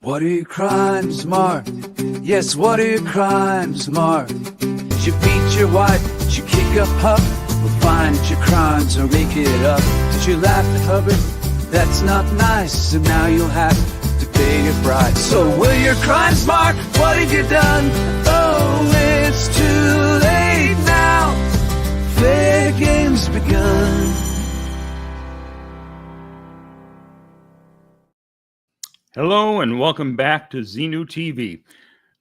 What are your crimes, Mark? Yes, what are your crimes, Mark? Did you beat your wife? Did you kick up Huck? Well, find your crimes or make it up. Did you laugh at Hubbard? That's not nice, and now you'll have to pay your price. So what are your crimes, Mark? What have you done? Oh, it's too late now. Fair game's begun. Hello and welcome back to Xenu TV.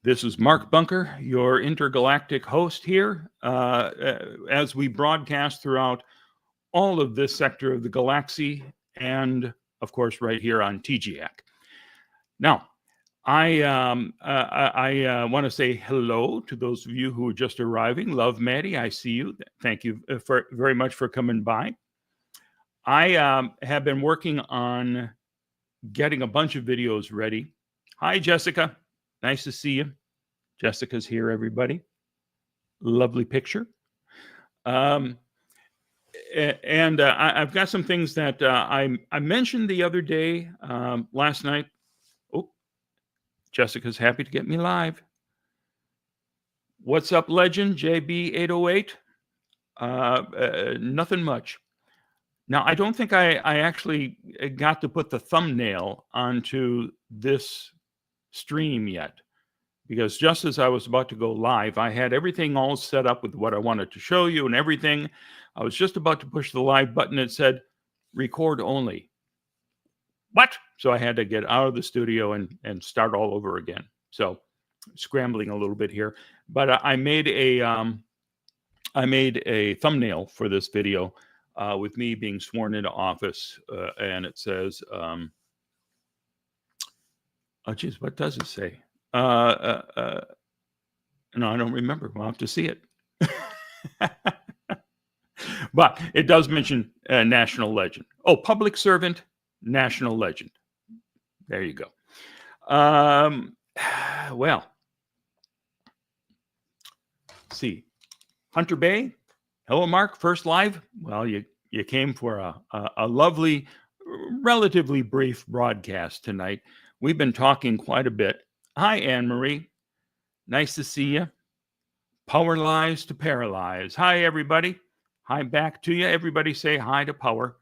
This is Mark Bunker, your intergalactic host here, as we broadcast throughout all of this sector of the galaxy and, of course, right here on TGAC. Now, I want to say hello to those of you who are just arriving. Love, Maddie, I see you. Thank you very much for coming by. I have been working on getting a bunch of videos ready. Hi, Jessica. Nice to see you. Jessica's here, everybody. Lovely picture. I've got some things that I mentioned the other day, last night. Oh, Jessica's happy to get me live. What's up, legend? JB808? Nothing much. Now, I don't think I actually got to put the thumbnail onto this stream yet, because just as I was about to go live, I had everything all set up with what I wanted to show you and everything. I was just about to push the live button. It said, record only. What? So I had to get out of the studio and start all over again. So scrambling a little bit here. But I made a thumbnail for this video. With me being sworn into office, and it says, oh, geez, what does it say? No, I don't remember. We'll have to see it. But it does mention national legend. Oh, public servant, national legend. There you go. Well, let's see. Hunter Bay. Hello, Mark. First live. Well, you came for a lovely, relatively brief broadcast tonight. We've been talking quite a bit. Hi, Anne-Marie. Nice to see you. Power lies to paralyze. Hi, everybody. Hi back to you. Everybody say hi to Power.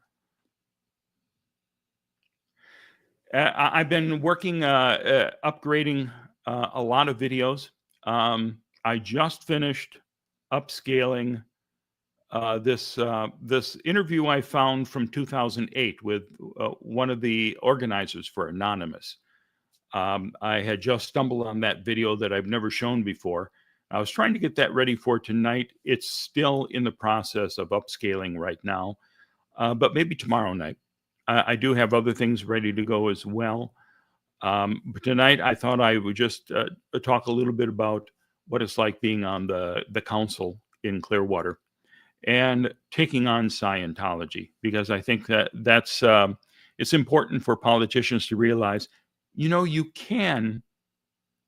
I've been working, upgrading a lot of videos. I just finished upscaling this interview I found from 2008 with one of the organizers for Anonymous. I had just stumbled on that video that I've never shown before. I was trying to get that ready for tonight. It's still in the process of upscaling right now, but maybe tomorrow night. I do have other things ready to go as well. But tonight I thought I would just talk a little bit about what it's like being on the council in Clearwater and taking on Scientology, because I think that's it's important for politicians to realize, you can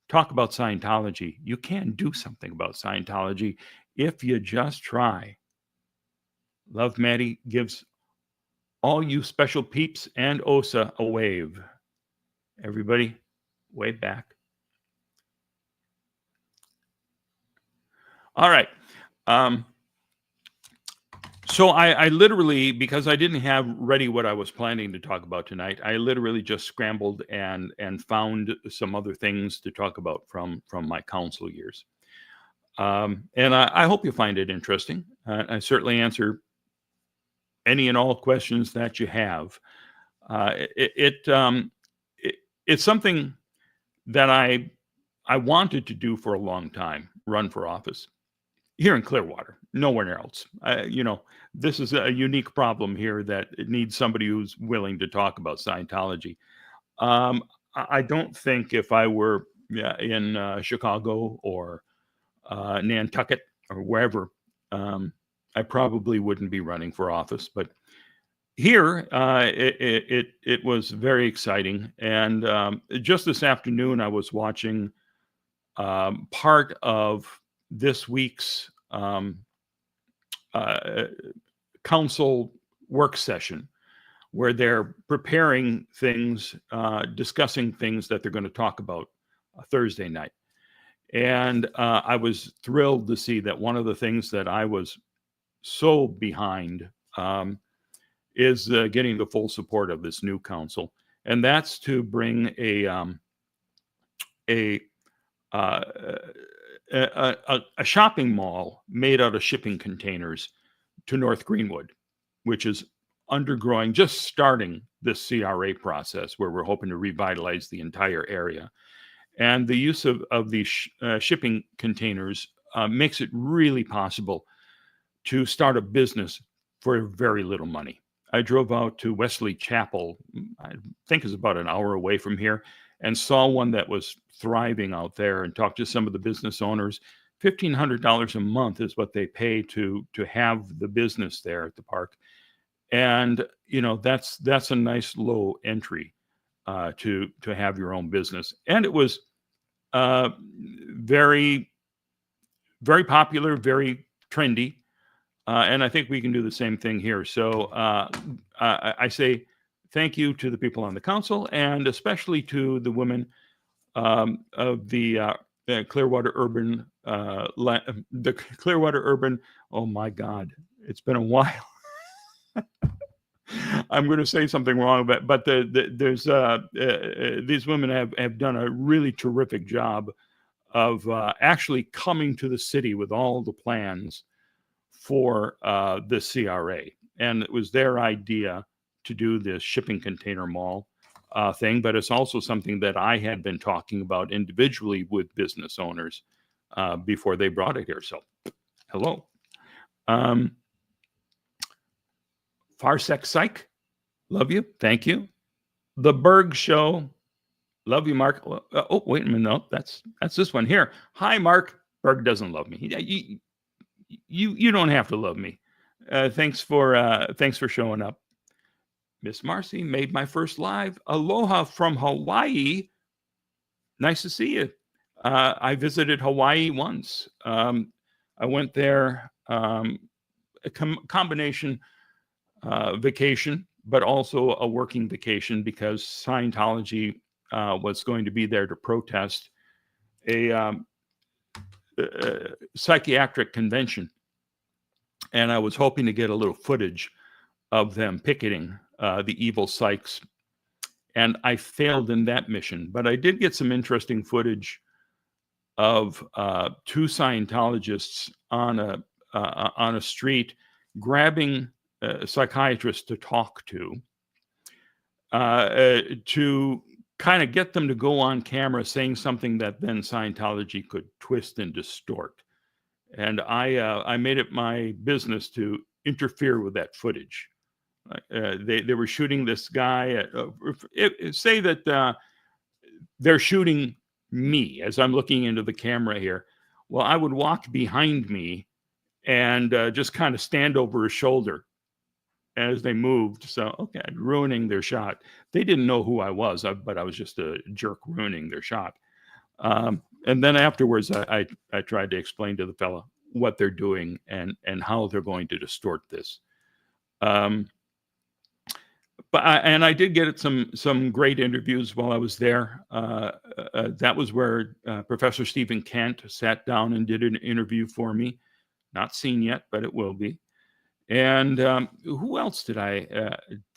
talk about Scientology. You can do something about Scientology if you just try. Love, Maddie gives all you special peeps and Osa a wave. Everybody, wave back. All right. So I literally, because I didn't have ready what I was planning to talk about tonight, I literally just scrambled and found some other things to talk about from my council years. And I hope you find it interesting. I certainly answer any and all questions that you have. It's something that I wanted to do for a long time, run for office. Here in Clearwater, nowhere else. This is a unique problem here that it needs somebody who's willing to talk about Scientology. I don't think if I were in Chicago or Nantucket or wherever, I probably wouldn't be running for office. But here, it was very exciting. And just this afternoon, I was watching part of this week's council work session where they're preparing things, discussing things that they're going to talk about Thursday night. And I was thrilled to see that one of the things that I was so behind is getting the full support of this new council, and that's to bring a shopping mall made out of shipping containers to North Greenwood, which is undergoing, just starting this CRA process where we're hoping to revitalize the entire area. And the use of these shipping containers makes it really possible to start a business for very little money. I drove out to Wesley Chapel, I think is about an hour away from here, and saw one that was thriving out there and talked to some of the business owners. $1,500 a month is what they pay to have the business there at the park. And, you know, that's a nice low entry to have your own business. And it was very, very popular, very trendy. And I think we can do the same thing here. So I say thank you to the people on the council, and especially to the women of the Clearwater Urban, the Clearwater Urban. Oh my God, it's been a while. I'm going to say something wrong, but there's these women have done a really terrific job of actually coming to the city with all the plans for the CRA, and it was their idea to do this shipping container mall thing. But it's also something that I had been talking about individually with business owners before they brought it here. So, hello. Farsec Psych, love you, thank you. The Berg Show, love you, Mark. Oh, wait a minute, no, that's this one here. Hi, Mark. Berg doesn't love me. You don't have to love me. Thanks for showing up. Miss Marcy made my first live. Aloha from Hawaii. Nice to see you. I visited Hawaii once. I went there, a combination vacation, but also a working vacation, because Scientology was going to be there to protest a psychiatric convention. And I was hoping to get a little footage of them picketing the evil psychs. And I failed in that mission, but I did get some interesting footage of two Scientologists on a street grabbing psychiatrists to talk to kind of get them to go on camera saying something that then Scientology could twist and distort. And I made it my business to interfere with that footage. They were shooting this guy. Say that they're shooting me as I'm looking into the camera here. Well, I would walk behind me and just kind of stand over his shoulder as they moved. So, okay, ruining their shot. They didn't know who I was, but I was just a jerk ruining their shot. And then afterwards, I tried to explain to the fella what they're doing and how they're going to distort this. But I did get some great interviews while I was there. That was where Professor Stephen Kent sat down and did an interview for me. Not seen yet, but it will be. And who else did I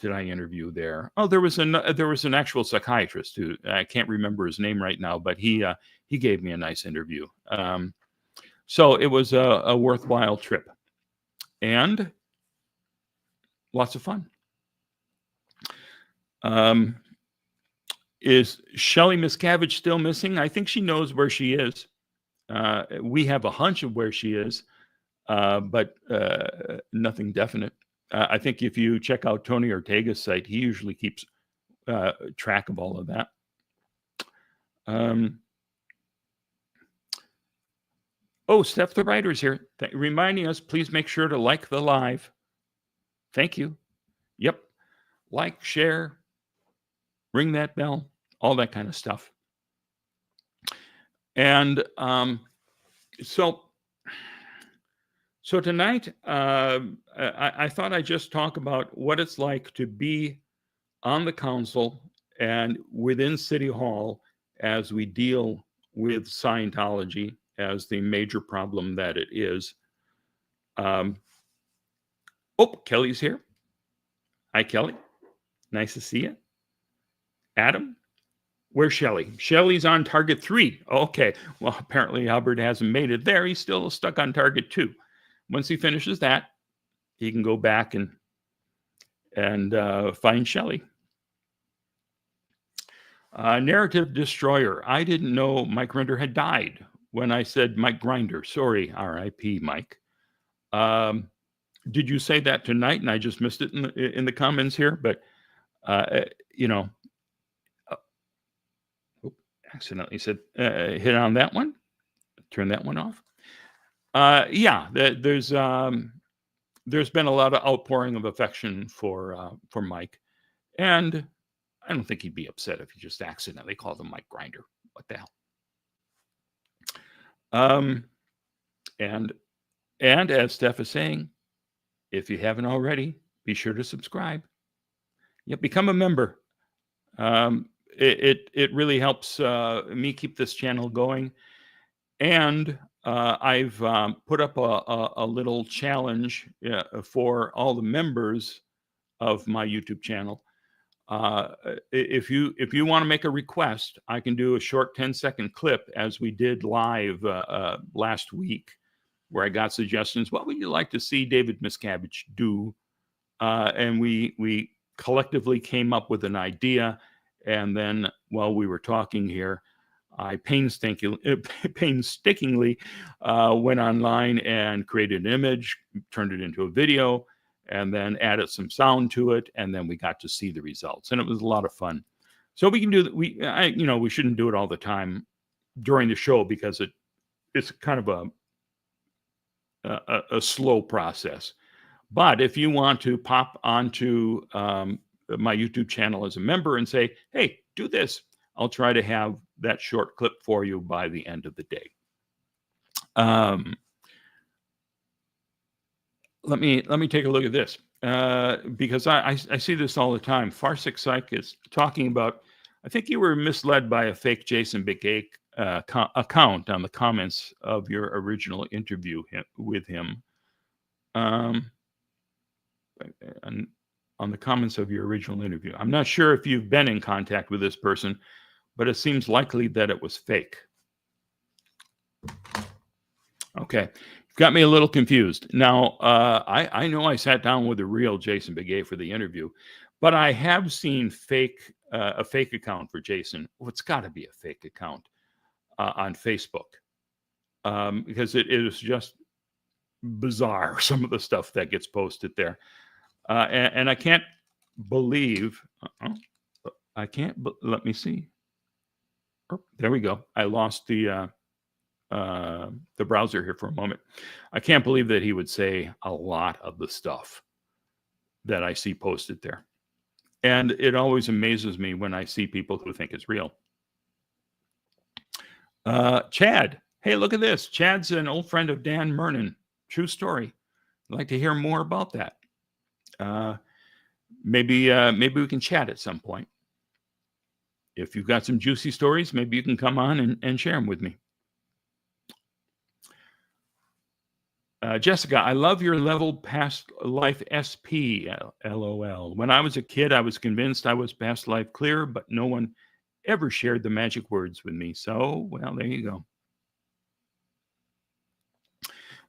interview there? Oh, there was an actual psychiatrist who I can't remember his name right now, but he gave me a nice interview. So it was a worthwhile trip, and lots of fun. Is Shelly Miscavige still missing? I think she knows where she is. We have a hunch of where she is. But nothing definite. I think if you check out Tony Ortega's site, he usually keeps track of all of that. Oh, Steph the writer's here, reminding us, please make sure to like the live. Thank you. Yep. Like, share, ring that bell, all that kind of stuff. And so tonight, I thought I'd just talk about what it's like to be on the council and within City Hall as we deal with Scientology as the major problem that it is. Kelly's here. Hi, Kelly. Nice to see you. Adam, where's Shelly? Shelly's on target 3. Okay. Well, apparently Albert hasn't made it there. He's still stuck on target 2. Once he finishes that, he can go back and find Shelly. Narrative Destroyer. I didn't know Mike Grinder had died when I said Mike Grinder. Sorry, R.I.P. Mike. Did you say that tonight? And I just missed it in the comments here. But, accidentally said, hit on that one. Turn that one off. There's been a lot of outpouring of affection for Mike. And I don't think he'd be upset if he just accidentally called him Mike Grinder. What the hell? And as Steph is saying, if you haven't already, be sure to subscribe. Yeah, become a member. It really helps me keep this channel going. And I've put up a little challenge for all the members of my YouTube channel. If you want to make a request, I can do a short 10-second clip as we did live last week, where I got suggestions. What would you like to see David Miscavige do? And we collectively came up with an idea. And then while we were talking here, I painstakingly went online and created an image, turned it into a video, and then added some sound to it, and then we got to see the results, and it was a lot of fun. So we can do that. We shouldn't do it all the time during the show because it's kind of a slow process. But if you want to pop onto my YouTube channel as a member and say, "Hey, do this," I'll try to have that short clip for you by the end of the day. Let me take a look at this because I see this all the time. Farsick Psych is talking about, I think you were misled by a fake Jason Big A account on the comments of your original interview with him. On the comments of your original interview. I'm not sure if you've been in contact with this person, but it seems likely that it was fake. Okay. Got me a little confused. Now, I know I sat down with the real Jason Big A for the interview, but I have seen a fake account for Jason. Well, it's got to be a fake account on Facebook because it is just bizarre, some of the stuff that gets posted there. And I can't believe, let me see. Oh, there we go. I lost the browser here for a moment. I can't believe that he would say a lot of the stuff that I see posted there. And it always amazes me when I see people who think it's real. Chad. Hey, look at this. Chad's an old friend of Dan Merin. True story. I'd like to hear more about that. Maybe we can chat at some point. If you've got some juicy stories, maybe you can come on and share them with me. Jessica, I love your level past life SP, LOL. When I was a kid, I was convinced I was past life clear, but no one ever shared the magic words with me. So, well, there you go.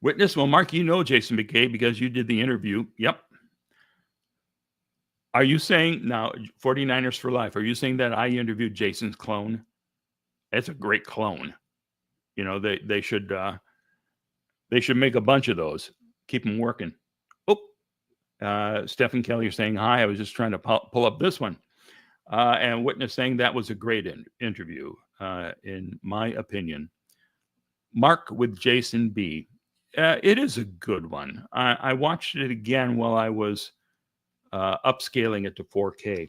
Witness, well, Mark, you know Jason McKay because you did the interview. Yep. Are you saying, now, 49ers for life, are you saying that I interviewed Jason's clone? That's a great clone. You know, they should make a bunch of those. Keep them working. Stephen Kelly, you're saying hi. I was just trying to pull up this one. And Witness saying that was a great interview, in my opinion. Mark with Jason B. It is a good one. I watched it again while I was upscaling it to 4K.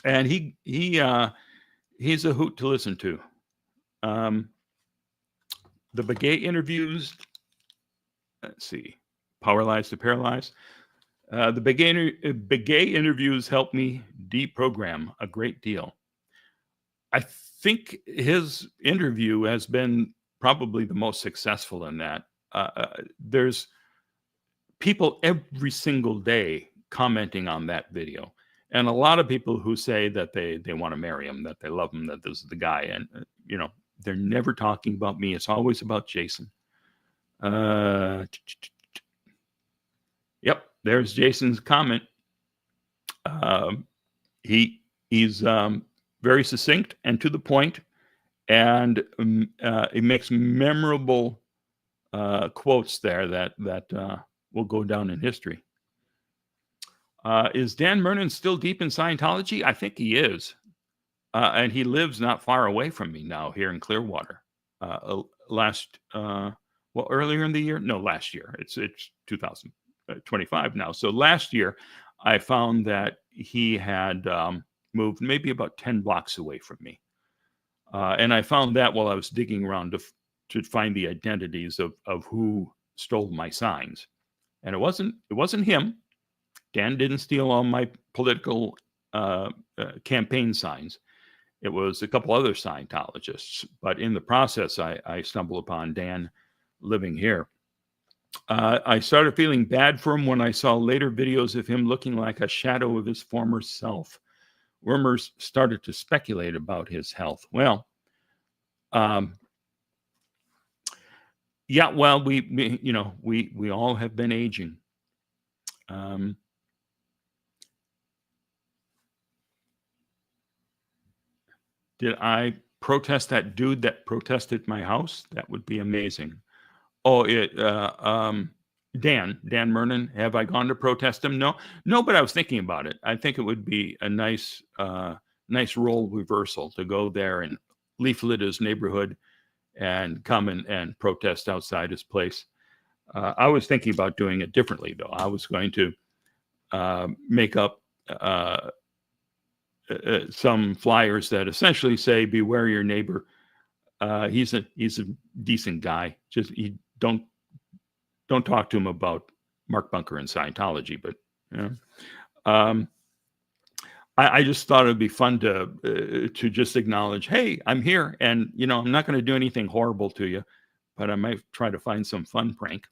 And he's a hoot to listen to. The Begay interviews, let's see, Power Lies to Paralyze. The Begay interviews helped me deprogram a great deal. I think his interview has been probably the most successful in that. There's people every single day commenting on that video, and a lot of people who say that they want to marry him, that they love him, that this is the guy, and they're never talking about me. It's always about Jason. Yep, there's Jason's comment. He's very succinct and to the point, and it makes memorable quotes there that will go down in history. Is Dan Merin still deep in Scientology? I think he is. And he lives not far away from me now here in Clearwater. Earlier in the year? No, last year. It's 2025 now. So last year, I found that he had moved maybe about 10 blocks away from me. And I found that while I was digging around to find the identities of who stole my signs. And it wasn't him. Dan didn't steal all my political campaign signs. It was a couple other Scientologists. But in the process, I stumbled upon Dan living here. I started feeling bad for him when I saw later videos of him looking like a shadow of his former self. Rumors started to speculate about his health. Well, yeah, well, we all have been aging. Did I protest that dude that protested my house? That would be amazing. Oh, Dan Merin, have I gone to protest him? No, but I was thinking about it. I think it would be a nice role reversal to go there and leaflet his neighborhood and come and protest outside his place. I was thinking about doing it differently, though. I was going to make up some flyers that essentially say, "Beware your neighbor. He's a decent guy. Just don't talk to him about Mark Bunker and Scientology." But I just thought it'd be fun to just acknowledge, hey, I'm here, and I'm not going to do anything horrible to you, but I might try to find some fun prank.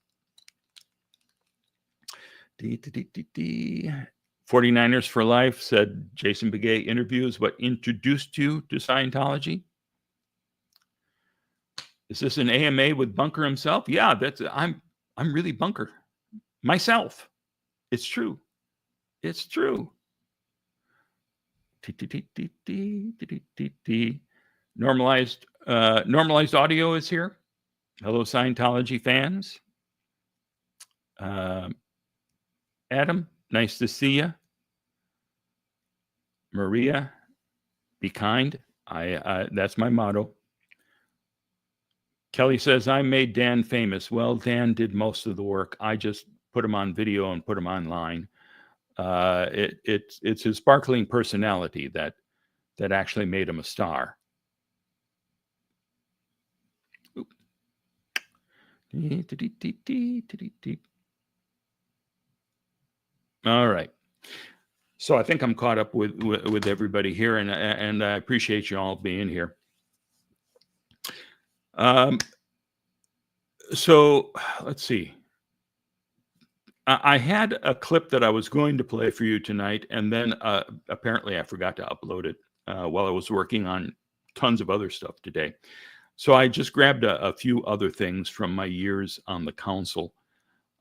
49ers for Life said Jason Begay interviews what introduced you to Scientology. Is this an AMA with Bunker himself? Yeah, I'm really Bunker myself. It's true. It's true. Normalized audio is here. Hello, Scientology fans. Adam, nice to see you. Maria, be kind. That's my motto. Kelly says, I made Dan famous. Well, Dan did most of the work. I just put him on video and put him online. It's his sparkling personality that actually made him a star. All right. So I think I'm caught up with everybody here, and I appreciate you all being here. So let's see. I had a clip that I was going to play for you tonight, and then apparently I forgot to upload it while I was working on tons of other stuff today. So I just grabbed a few other things from my years on the council,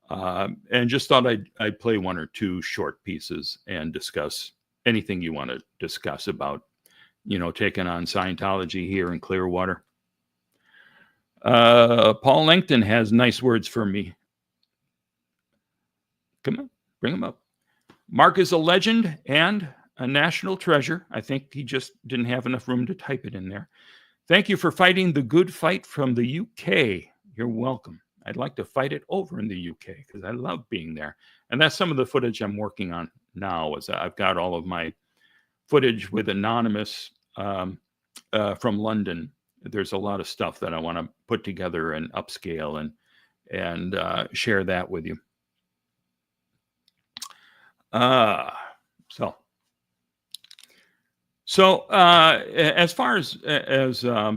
and just thought I'd play one or two short pieces and discuss anything you want to discuss about, taking on Scientology here in Clearwater. Paul Langton has nice words for me. Come on, bring him up. Mark is a legend and a national treasure. I think he just didn't have enough room to type it in there. Thank you for fighting the good fight from the UK. You're welcome. I'd like to fight it over in the UK because I love being there. And that's some of the footage I'm working on now. Is I've got all of my footage with Anonymous from London. There's a lot of stuff that I want to put together and upscale and share that with you. Uh, so as far as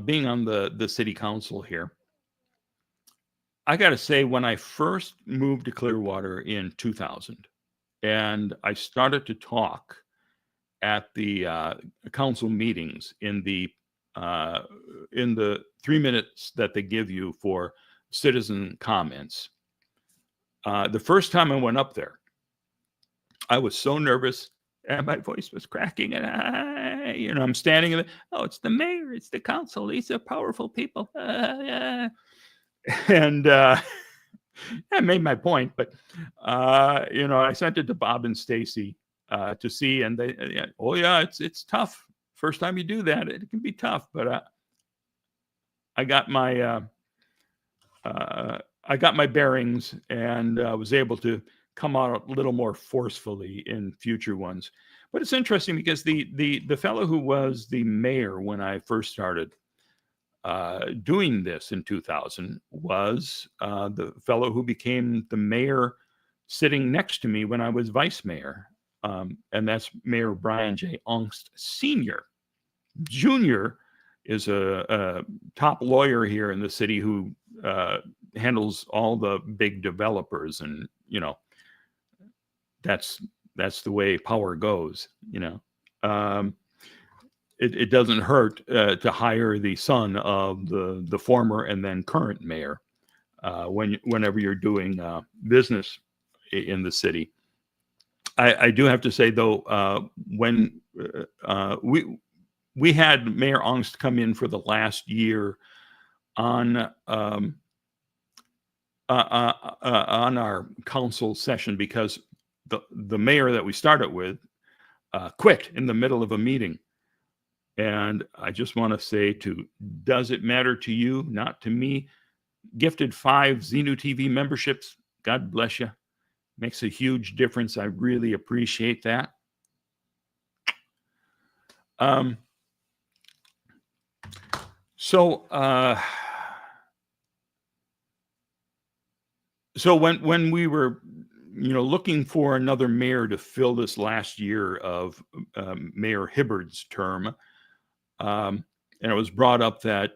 being on the city council here, I got to say, when I first moved to Clearwater in 2000, and I started to talk at the council meetings in the 3 minutes that they give you for citizen comments. The first time I went up there, I was so nervous and my voice was cracking, and I'm standing in oh, it's the mayor, it's the council, these are powerful people. And I made my point, but I sent it to Bob and Stacy to see, and they, oh yeah, it's tough. First time you do that, it can be tough. But I got my bearings, and was able to come out a little more forcefully in future ones. But it's interesting because the fellow who was the mayor when I first started doing this in 2000 was the fellow who became the mayor sitting next to me when I was vice mayor. And that's Mayor Brian J. Ongst Sr. Jr. is a top lawyer here in the city who handles all the big developers. And, that's the way power goes, It doesn't hurt to hire the son of the former and then current mayor whenever you're doing business in the city. I do have to say, though, when we had Mayor Ongst come in for the last year on our council session, because the mayor that we started with quit in the middle of a meeting. And I just want to say, does it matter to you? Not to me. Gifted 5 Xenu TV memberships. God bless you. Makes a huge difference. I really appreciate that. So when we were looking for another mayor to fill this last year of Mayor Hibbard's term, and it was brought up that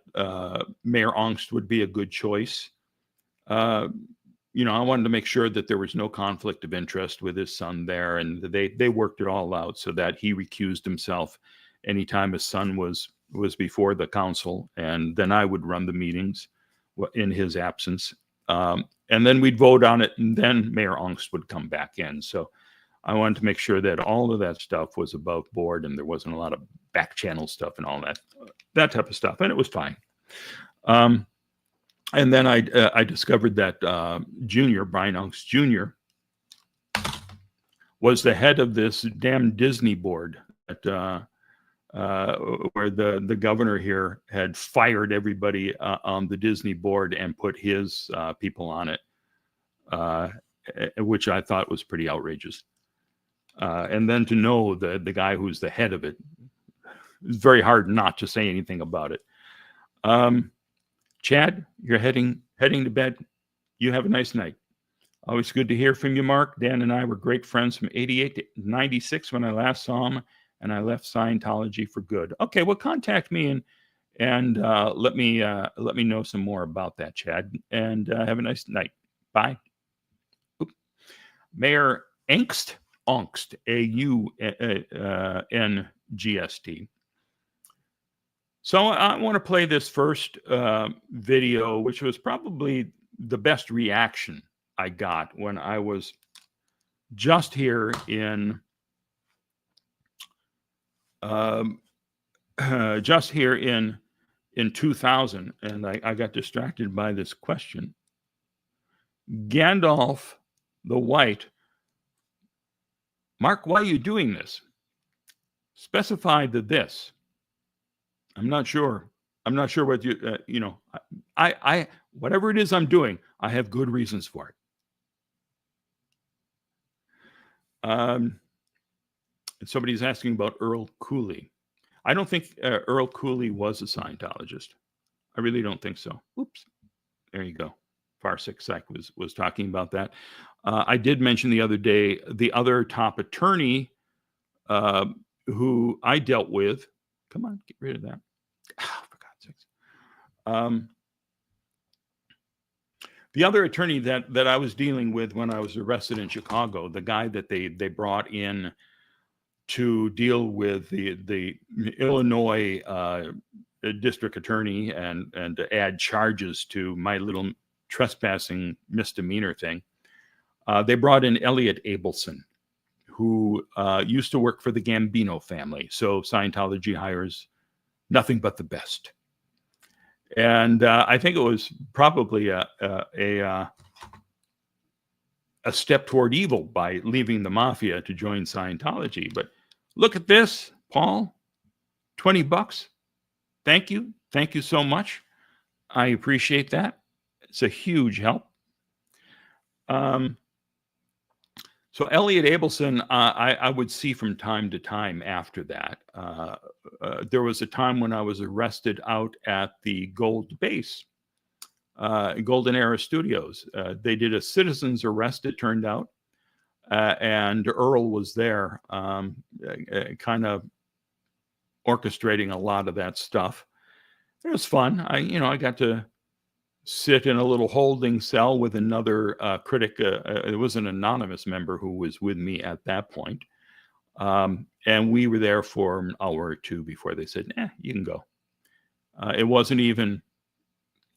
Mayor Ongst would be a good choice. I wanted to make sure that there was no conflict of interest with his son there, and they worked it all out so that he recused himself anytime his son was before the council, and then I would run the meetings in his absence. And then we'd vote on it, and then Mayor Ongst would come back in. So I wanted to make sure that all of that stuff was above board, and there wasn't a lot of back channel stuff and all that type of stuff, and it was fine. And then I discovered that Brian Ongst Jr. was the head of this damn Disney board that where the governor here had fired everybody on the Disney board and put his people on it, which I thought was pretty outrageous. And then to know the guy who's the head of it, it's very hard not to say anything about it. Chad, you're heading to bed. You have a nice night. Always good to hear from you, Mark. Dan and I were great friends from 88 to 96 when I last saw him, and I left Scientology for good. Okay, well, contact me and let me know some more about that, Chad. And have a nice night. Bye. Oop. Mayor Ongst, AUNGST. So I want to play this first video, which was probably the best reaction I got when I was just here in 2000, and I got distracted by this question. Gandalf the White, Mark, why are you doing this? Specify the this. I'm not sure what you, I whatever it is I'm doing, I have good reasons for it. Somebody's asking about Earl Cooley. I don't think Earl Cooley was a Scientologist. I really don't think so. Oops. There you go. Farsik Sek was talking about that. I did mention the other day the other top attorney who I dealt with. Come on, get rid of that. Oh, for God's sakes. The other attorney that I was dealing with when I was arrested in Chicago, the guy that they brought in to deal with the Illinois district attorney and to add charges to my little trespassing misdemeanor thing, they brought in Elliot Abelson, who used to work for the Gambino family. So Scientology hires nothing but the best. And I think it was probably a step toward evil by leaving the Mafia to join Scientology. But look at this, Paul, $20. Thank you. Thank you so much. I appreciate that. It's a huge help. So Elliot Abelson, I would see from time to time after that. There was a time when I was arrested out at the Gold Base, Golden Era Studios. They did a citizen's arrest, it turned out, and Earl was there, kind of orchestrating a lot of that stuff. It was fun. I got to sit in a little holding cell with another critic. It was an anonymous member who was with me at that point. And we were there for an hour or two before they said, you can go. It wasn't even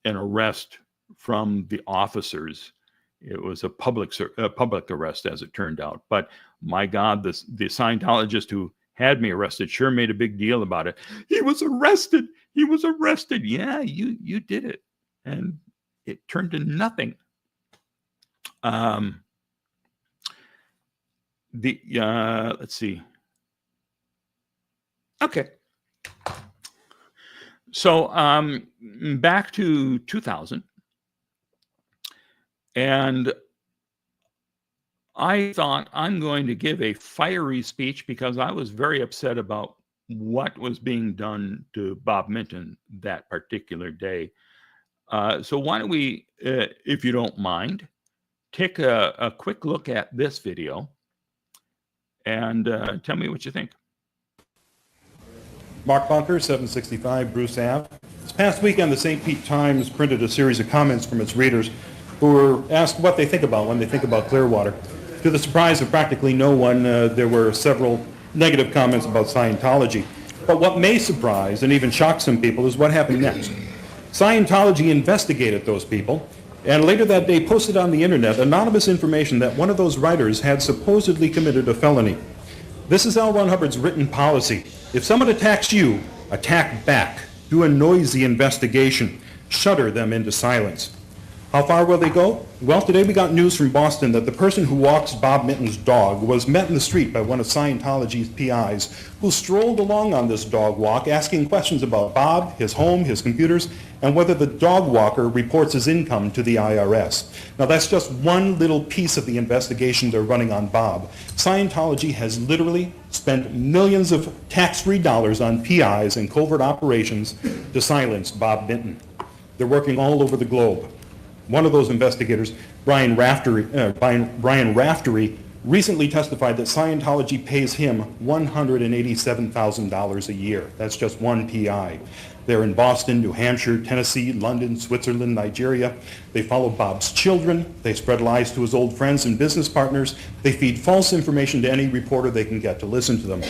an arrest from the officers. It was a public arrest, as it turned out. But my God, the Scientologist who had me arrested sure made a big deal about it. He was arrested. He was arrested. Yeah, you did it. And it turned to nothing. Let's see. Okay. So back to 2000. And I thought I'm going to give a fiery speech because I was very upset about what was being done to Bob Minton that particular day. So why don't we, if you don't mind, take a quick look at this video and tell me what you think. Mark Bunker, 765 Bruce Ave. This past weekend, the St. Pete Times printed a series of comments from its readers who were asked what they think about when they think about Clearwater. To the surprise of practically no one, there were several negative comments about Scientology. But what may surprise and even shock some people is what happened next. Scientology investigated those people, and later that day posted on the internet anonymous information that one of those writers had supposedly committed a felony. This is L. Ron Hubbard's written policy. If someone attacks you, attack back. Do a noisy investigation. Shudder them into silence. How far will they go? Well, today we got news from Boston that the person who walks Bob Minton's dog was met in the street by one of Scientology's PIs who strolled along on this dog walk asking questions about Bob, his home, his computers, and whether the dog walker reports his income to the IRS. Now that's just one little piece of the investigation they're running on Bob. Scientology has literally spent millions of tax-free dollars on PIs and covert operations to silence Bob Minton. They're working all over the globe. One of those investigators, Brian Raftery, recently testified that Scientology pays him $187,000 a year. That's just one PI. They're in Boston, New Hampshire, Tennessee, London, Switzerland, Nigeria. They follow Bob's children. They spread lies to his old friends and business partners. They feed false information to any reporter they can get to listen to them.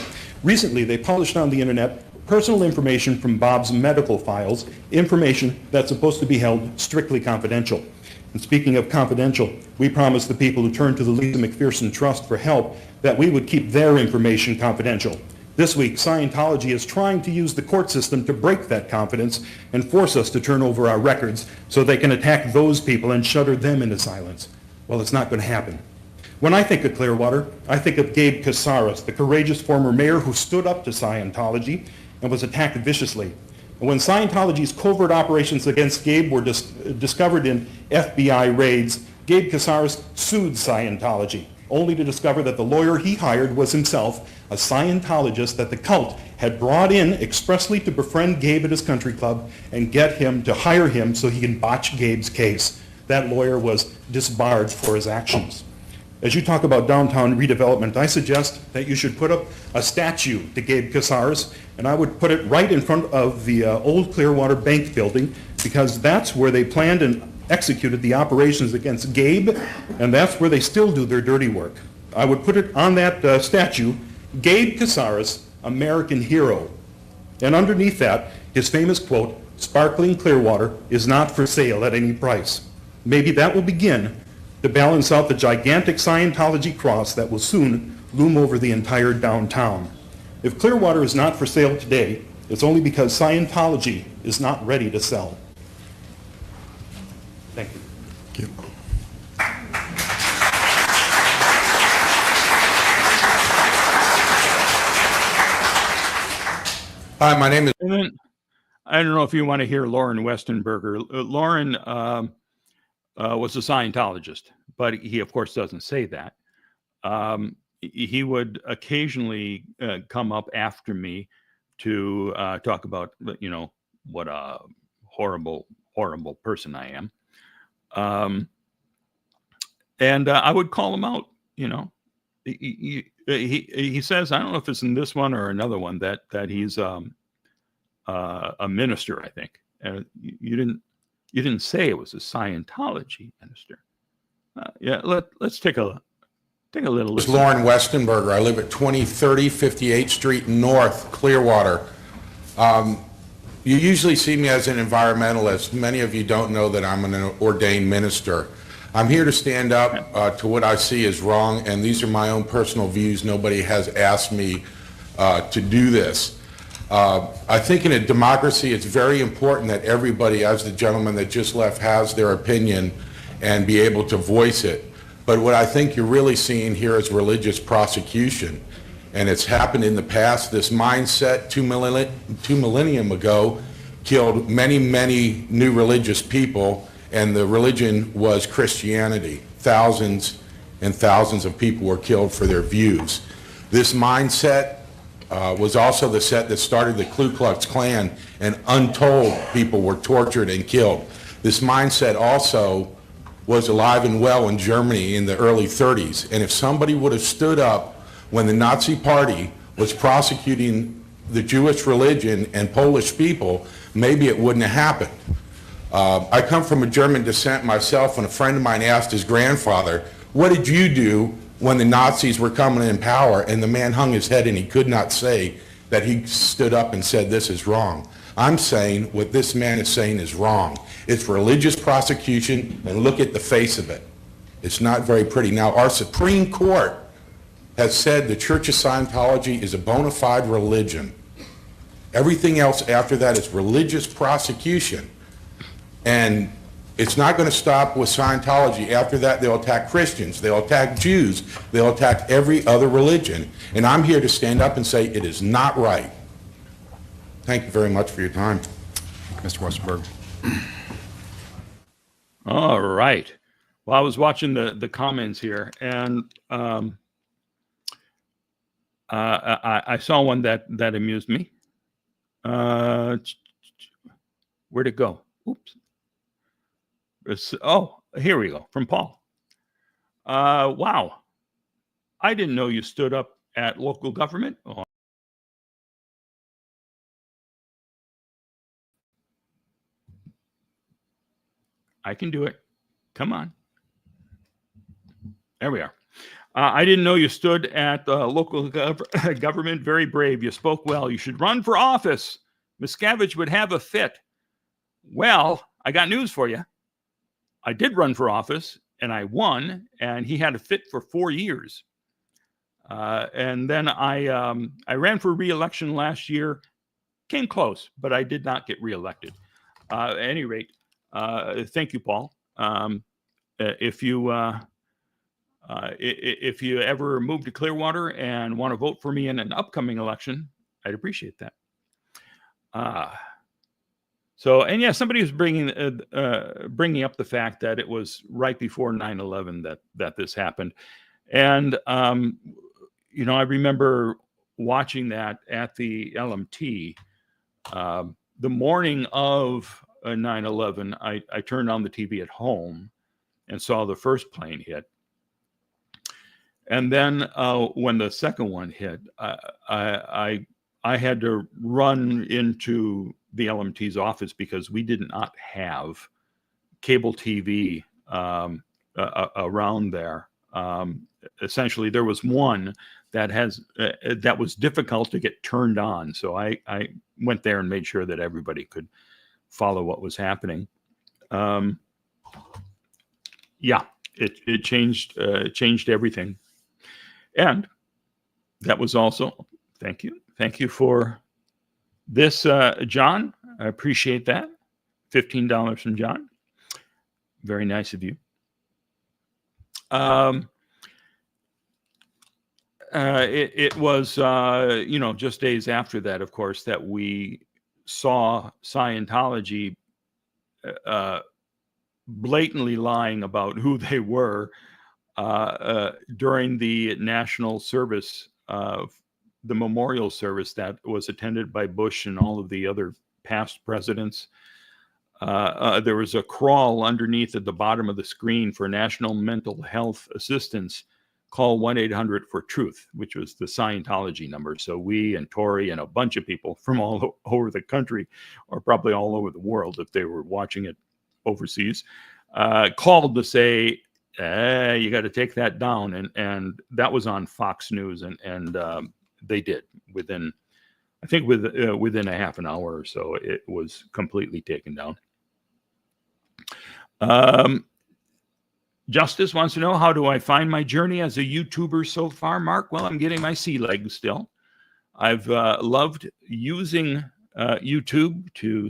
Recently, they published on the internet personal information from Bob's medical files, information that's supposed to be held strictly confidential. And speaking of confidential, we promised the people who turned to the Lisa McPherson Trust for help that we would keep their information confidential. This week, Scientology is trying to use the court system to break that confidence and force us to turn over our records so they can attack those people and shudder them into silence. Well, it's not going to happen. When I think of Clearwater, I think of Gabe Casares, the courageous former mayor who stood up to Scientology and was attacked viciously. And when Scientology's covert operations against Gabe were discovered in FBI raids, Gabe Casares sued Scientology, only to discover that the lawyer he hired was himself a Scientologist that the cult had brought in expressly to befriend Gabe at his country club and get him to hire him so he can botch Gabe's case. that lawyer was disbarred for his actions. As you talk about downtown redevelopment, I suggest that you should put up a statue to Gabe Casares, and I would put it right in front of the old Clearwater Bank building, because that's where they planned and executed the operations against Gabe, and that's where they still do their dirty work. I would put it on that statue, Gabe Casares, American hero. And underneath that, his famous quote, "Sparkling Clearwater is not for sale at any price." Maybe that will begin to balance out the gigantic Scientology cross that will soon loom over the entire downtown. If Clearwater is not for sale today, it's only because Scientology is not ready to sell. Thank you. Thank you. Hi, my name is... And then, I don't know if you want to hear Lauren Westenberger. Lauren was a Scientologist, but he, of course, doesn't say that. He would occasionally come up after me to talk about, you know, what a horrible, horrible person I am. And I would call him out, you know. He says, I don't know if it's in this one or another one, that he's a minister, I think. You didn't say it was a Scientology minister. Yeah, let's take a little It's listen. Lauren Westenberger. I live at 2030 58th Street North, Clearwater. You usually see me as an environmentalist. Many of you don't know that I'm an ordained minister. I'm here to stand up to what I see as wrong, and these are my own personal views. Nobody has asked me to do this. I think in a democracy, it's very important that everybody, as the gentleman that just left, has their opinion and be able to voice it. But what I think you're really seeing here is religious prosecution. And it's happened in the past. This mindset two millennium ago killed many, many new religious people, and the religion was Christianity. Thousands and thousands of people were killed for their views. This mindset was also the set that started the Ku Klux Klan, and untold people were tortured and killed. This mindset also was alive and well in Germany in the early 30s. And if somebody would have stood up when the Nazi Party was prosecuting the Jewish religion and Polish people, maybe it wouldn't have happened. I come from a German descent myself, and a friend of mine asked his grandfather, what did you do when the Nazis were coming in power? And the man hung his head and he could not say that he stood up and said, this is wrong. I'm saying what this man is saying is wrong. It's religious prosecution, and look at the face of it. It's not very pretty. Now, our Supreme Court has said the Church of Scientology is a bona fide religion. Everything else after that is religious prosecution. And it's not going to stop with Scientology. After that, they'll attack Christians, they'll attack Jews, they'll attack every other religion. And I'm here to stand up and say it is not right. Thank you very much for your time. Mr. Westenberg. All right. Well, I was watching the comments here, and I saw one that amused me. Where'd it go? Oops. Oh, here we go, from Paul. Wow. I didn't know you stood up at local government. Oh. I can do it. Come on. There we are. I didn't know you stood at local government. Very brave. You spoke well. You should run for office. Miscavige would have a fit. Well, I got news for you. I did run for office, and I won, and he had a fit for 4 years. And then I ran for re-election last year. Came close, but I did not get re-elected. At any rate, thank you, Paul. If you ever move to Clearwater and want to vote for me in an upcoming election, I'd appreciate that. So, and yeah, somebody was bringing up the fact that it was right before 9/11 that this happened, and you know, I remember watching that at the LMT the morning of 9/11. I turned on the TV at home, and saw the first plane hit. And then when the second one hit, I had to run into the LMT's office because we did not have cable TV around there. Essentially, there was one that was difficult to get turned on. So I went there and made sure that everybody could follow what was happening. Yeah, it changed everything. And that was also, thank you for this, John. I appreciate that. $15 from John. Very nice of you. It was, just days after that, of course, that we saw Scientology blatantly lying about who they were during the national service, the memorial service that was attended by Bush and all of the other past presidents. There was a crawl underneath at the bottom of the screen for National Mental Health Assistance. Call 1-800-for-truth, which was the Scientology number. So we and Tori and a bunch of people from all over the country, or probably all over the world if they were watching it overseas, called to say, you got to take that down. And that was on Fox News. And they did within a half an hour or so. It was completely taken down. Justice wants to know, how do I find my journey as a YouTuber so far, Mark? Well, I'm getting my sea legs still. I've loved using YouTube to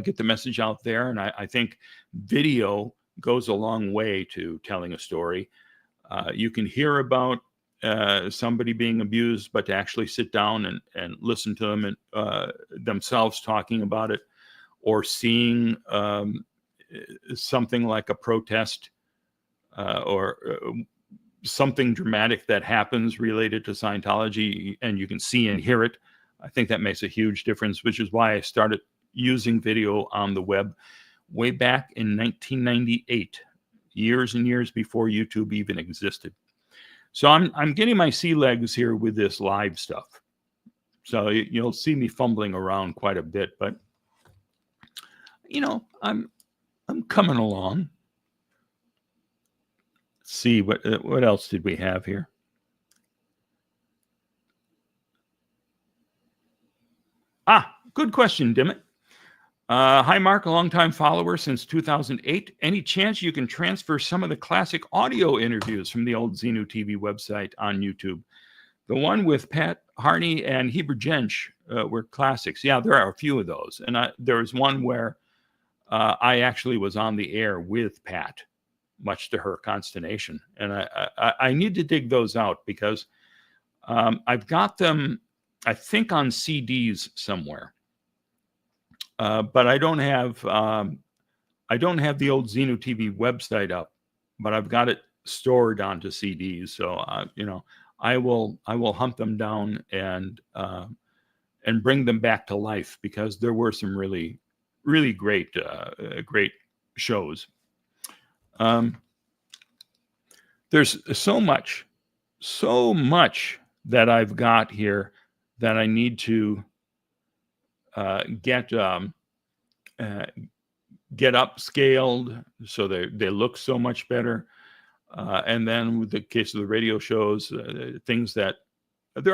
get the message out there. And I think video goes a long way to telling a story. You can hear about somebody being abused, but to actually sit down and listen to them and themselves talking about it, or seeing something like a protest or something dramatic that happens related to Scientology, and you can see and hear it, I think that makes a huge difference, which is why I started using video on the web way back in 1998, years and years before YouTube even existed. So I'm getting my sea legs here with this live stuff. So you'll see me fumbling around quite a bit, but I'm coming along. Let's see what else did we have here? Good question, Dimmitt. Hi, Mark, a longtime follower since 2008. Any chance you can transfer some of the classic audio interviews from the old Xenu TV website on YouTube? The one with Pat Harney and Heber Jensch were classics. Yeah, there are a few of those. And there was one where I actually was on the air with Pat, much to her consternation. And I need to dig those out because I've got them, I think, on CDs somewhere. But I don't have the old Xenu TV website up, but I've got it stored onto CDs. So I will hunt them down and bring them back to life, because there were some really, really great shows. There's so much that I've got here that I need to get upscaled so they look so much better. And then with the case of the radio shows, there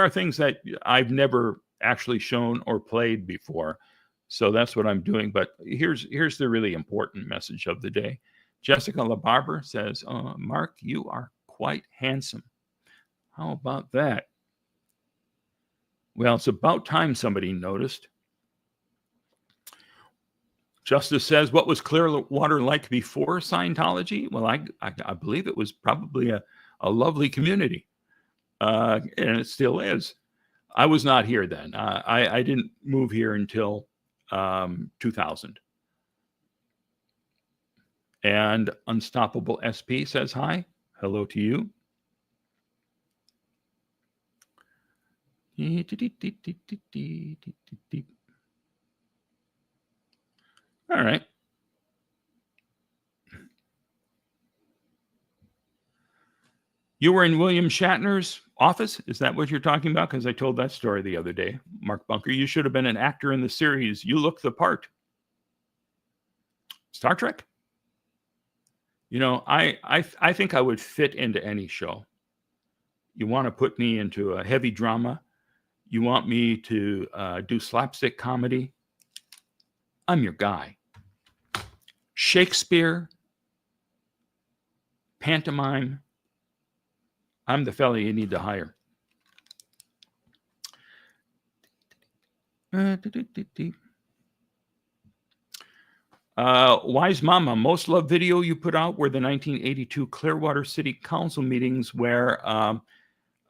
are things that I've never actually shown or played before. So that's what I'm doing. But here's the really important message of the day. Jessica LaBarber says, Mark, you are quite handsome. How about that? Well, it's about time somebody noticed. Justice says, what was Clearwater like before Scientology? Well, I believe it was probably a lovely community, and it still is. I was not here then. I didn't move here until 2000. And Unstoppable SP says hi. Hello to you. All right. You were in William Shatner's office? Is that what you're talking about? Because I told that story the other day. Mark Bunker, you should have been an actor in the series. You look the part. Star Trek? You know, I think I would fit into any show. You want to put me into a heavy drama? You want me to do slapstick comedy? I'm your guy. Shakespeare, pantomime, I'm the fella you need to hire. Wise Mama, most loved video you put out were the 1982 Clearwater City Council meetings where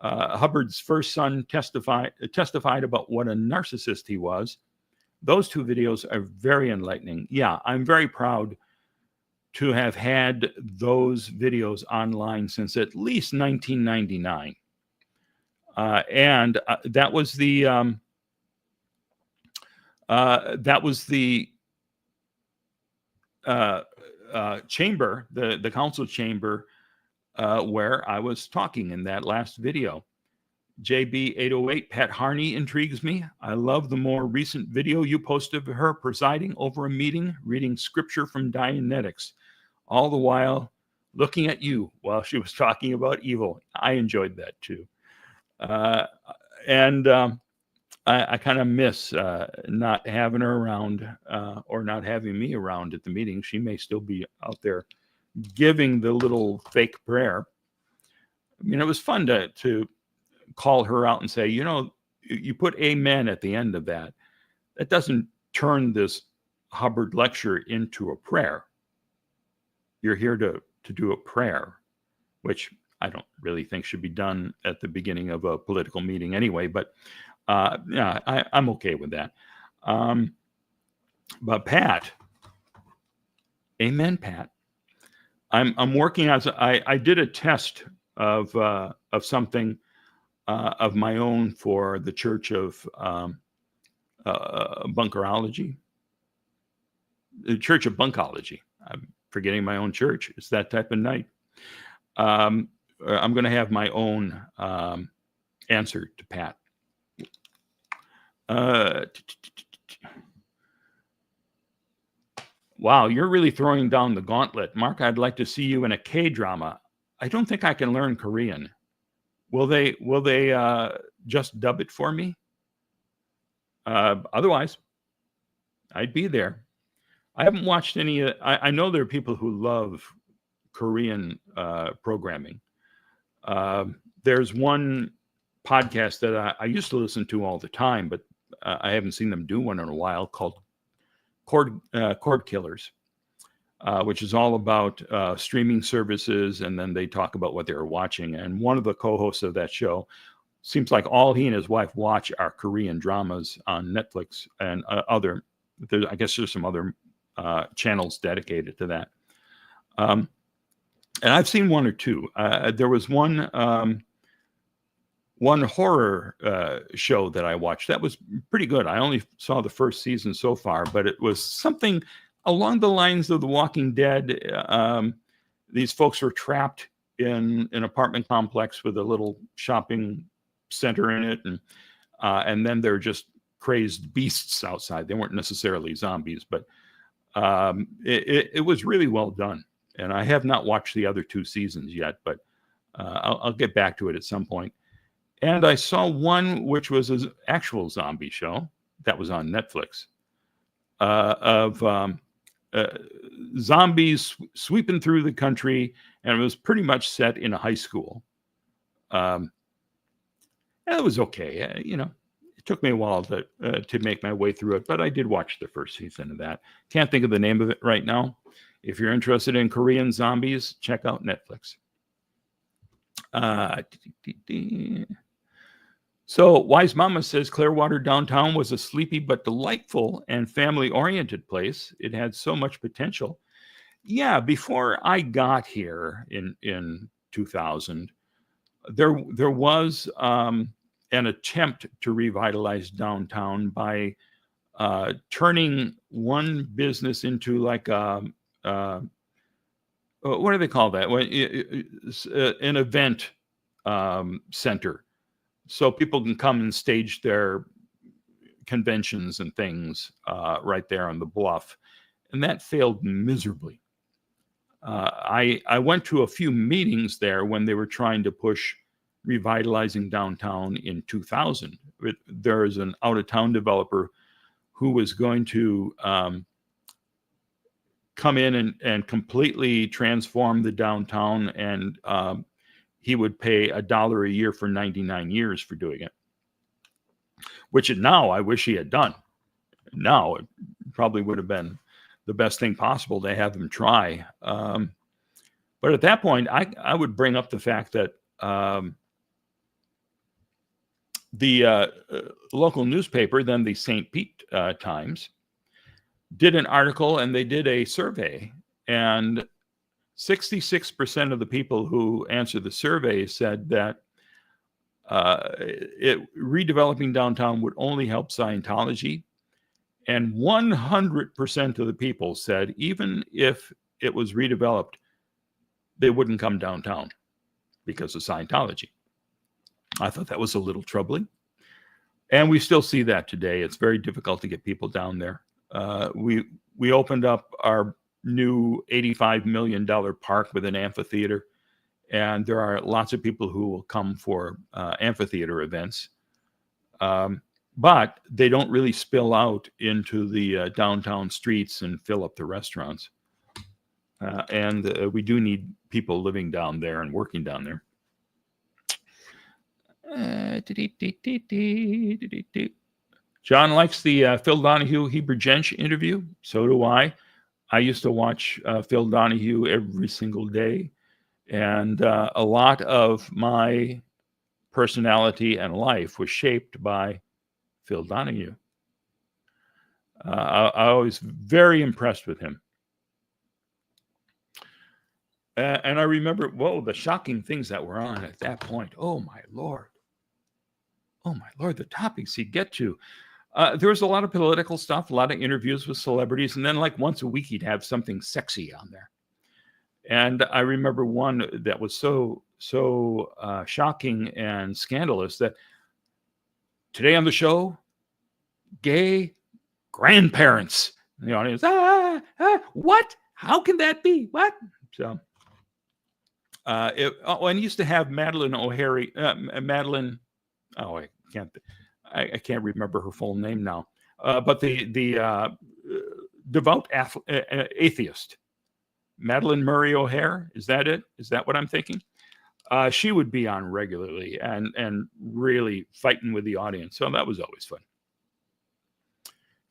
Hubbard's first son testified about what a narcissist he was. Those two videos are very enlightening. Yeah, I'm very proud to have had those videos online since at least 1999. And that was the chamber, the council chamber, where I was talking in that last video. JB808, Pat Harney intrigues me. I love the more recent video you posted of her presiding over a meeting, reading scripture from Dianetics, all the while looking at you while she was talking about evil. I enjoyed that too. And I kind of miss not having her around or not having me around at the meeting. She may still be out there giving the little fake prayer. I mean, it was fun to call her out and say, you know, you put amen at the end of that. That doesn't turn this Hubbard lecture into a prayer. You're here to do a prayer, which I don't really think should be done at the beginning of a political meeting anyway, but yeah, I'm okay with that. But Pat, amen, Pat. I'm working as I did a test of something of my own for the Church of Bunkerology, the Church of Bunkology. I'm forgetting my own church. It's that type of night. I'm going to have my own answer to Pat. Wow, you're really throwing down the gauntlet. Mark, I'd like to see you in a K-drama. I don't think I can learn Korean. Will they just dub it for me? Otherwise, I'd be there. I haven't watched any. I know there are people who love Korean programming. There's one podcast that I used to listen to all the time, but I haven't seen them do one in a while, called Cord Killers, which is all about streaming services, and then they talk about what they're watching. And one of the co-hosts of that show, seems like all he and his wife watch are Korean dramas on Netflix and I guess there's some other channels dedicated to that. And I've seen one or two. There was one horror show that I watched that was pretty good. I only saw the first season so far, but it was something along the lines of The Walking Dead. These folks were trapped in an apartment complex with a little shopping center in it, and then they're just crazed beasts outside. They weren't necessarily zombies, but it was really well done. And I have not watched the other two seasons yet, but I'll get back to it at some point. And I saw one which was an actual zombie show that was on Netflix of zombies sweeping through the country, and it was pretty much set in a high school. And it was okay. It took me a while to make my way through it, but I did watch the first season of that. Can't think of the name of it right now. If you're interested in Korean zombies, check out Netflix. So Wise Mama says Clearwater downtown was a sleepy but delightful and family-oriented place. It had so much potential. Yeah, before I got here in 2000, there was an attempt to revitalize downtown by turning one business into like what do they call that? An event center, so people can come and stage their conventions and things right there on the bluff. And that failed miserably. I went to a few meetings there when they were trying to push revitalizing downtown in 2000. There is an out-of-town developer who was going to come in and completely transform the downtown, and he would pay $1 a year for 99 years for doing it, which now I wish he had done. Now it probably would have been the best thing possible to have him try. But at that point, I would bring up the fact that the local newspaper, then the St. Pete Times, did an article, and they did a survey, and 66% of the people who answered the survey said that redeveloping downtown would only help Scientology. And 100% of the people said even if it was redeveloped, they wouldn't come downtown because of Scientology. I thought that was a little troubling. And we still see that today. It's very difficult to get people down there. We opened up our new $85 million park with an amphitheater, and there are lots of people who will come for amphitheater events. But they don't really spill out into the downtown streets and fill up the restaurants. And we do need people living down there and working down there. John likes the Phil Donahue Heber Jensch interview. So do I. I used to watch Phil Donahue every single day. And a lot of my personality and life was shaped by Phil Donahue. I was very impressed with him. And I remember, the shocking things that were on at that point. Oh, my Lord. Oh, my Lord, the topics he'd get to. There was a lot of political stuff, a lot of interviews with celebrities. And then like once a week, he'd have something sexy on there. And I remember one that was so shocking and scandalous that today on the show, gay grandparents in the audience. What? How can that be? What? So, and he used to have Madeline O'Hare. Madeline. Oh, I can't remember her full name now. But the devout atheist, Madeline Murray O'Hare. Is that it? Is that what I'm thinking? She would be on regularly and really fighting with the audience. So that was always fun.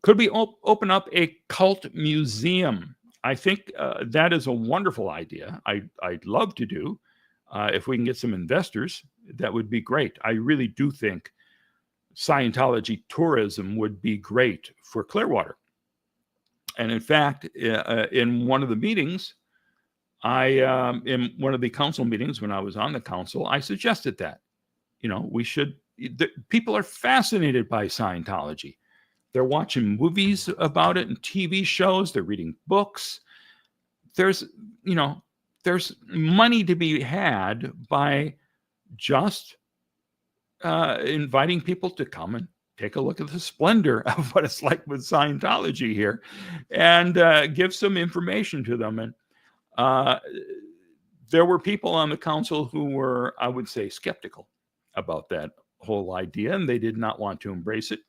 Could we open up a cult museum? I think that is a wonderful idea. I'd love to do. If we can get some investors, that would be great. I really do think Scientology tourism would be great for Clearwater. And in fact, in one of the meetings, in one of the council meetings when I was on the council, I suggested that, people are fascinated by Scientology. They're watching movies about it and TV shows. They're reading books. There's money to be had by just inviting people to come and take a look at the splendor of what it's like with Scientology here and give some information to them. And there were people on the council who were, I would say, skeptical about that whole idea, and they did not want to embrace it.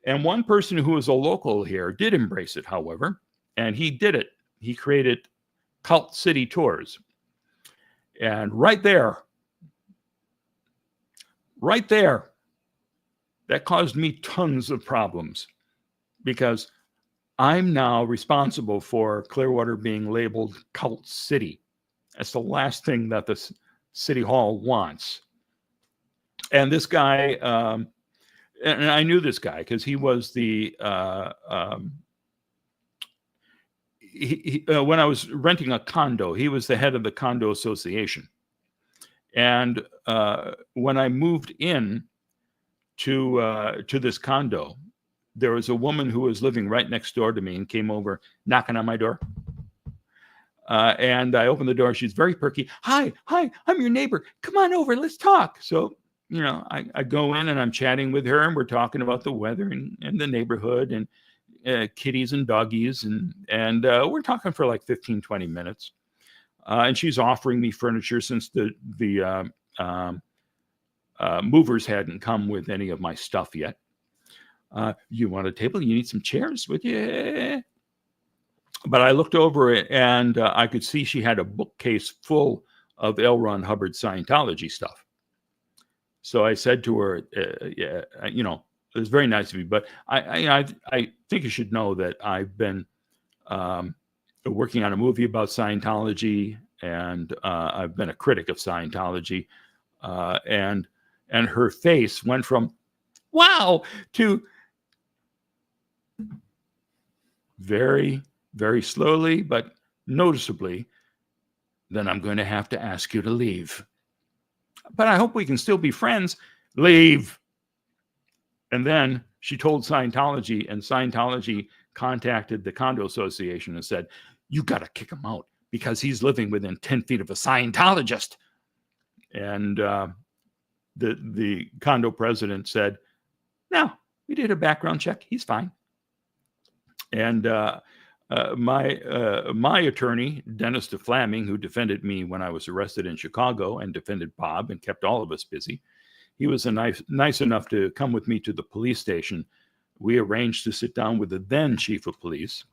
And one person who was a local here did embrace it, however, and he did it. He created Cult City Tours. And right there, that caused me tons of problems because I'm now responsible for Clearwater being labeled Cult City. That's the last thing that the City Hall wants. And this guy, and I knew this guy because he was the, when I was renting a condo, he was the head of the condo association. And when I moved in to this condo, there was a woman who was living right next door to me and came over knocking on my door. And I opened the door. She's very perky. Hi, I'm your neighbor. Come on over. Let's talk. So, I go in and I'm chatting with her, and we're talking about the weather and the neighborhood and kitties and doggies. And we're talking for like 15, 20 minutes. And she's offering me furniture since the movers hadn't come with any of my stuff yet. You want a table? You need some chairs with you? But I looked over it, and I could see she had a bookcase full of L. Ron Hubbard Scientology stuff. So I said to her, yeah, it was very nice of you, but I think you should know that I've been working on a movie about Scientology, and I've been a critic of Scientology, and her face went from wow to very, very slowly, but noticeably, then I'm going to have to ask you to leave. But I hope we can still be friends. Leave. And then she told Scientology, and Scientology contacted the condo association and said, you got to kick him out because he's living within 10 feet of a Scientologist. And the condo president said, no, we did a background check. He's fine. And my attorney, Dennis DeFlaming, who defended me when I was arrested in Chicago and defended Bob and kept all of us busy, he was nice enough to come with me to the police station. We arranged to sit down with the then chief of police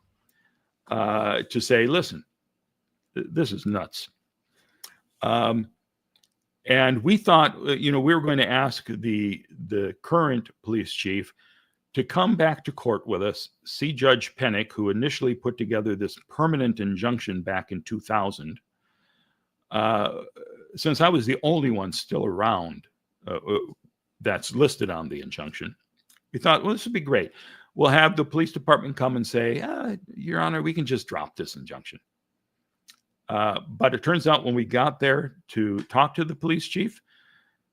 to say, listen, this is nuts. And we thought, we were going to ask the current police chief to come back to court with us, see Judge Pennick, who initially put together this permanent injunction back in 2000. Since I was the only one still around that's listed on the injunction, we thought, well, this would be great. We'll have the police department come and say, Your Honor, we can just drop this injunction. But it turns out when we got there to talk to the police chief,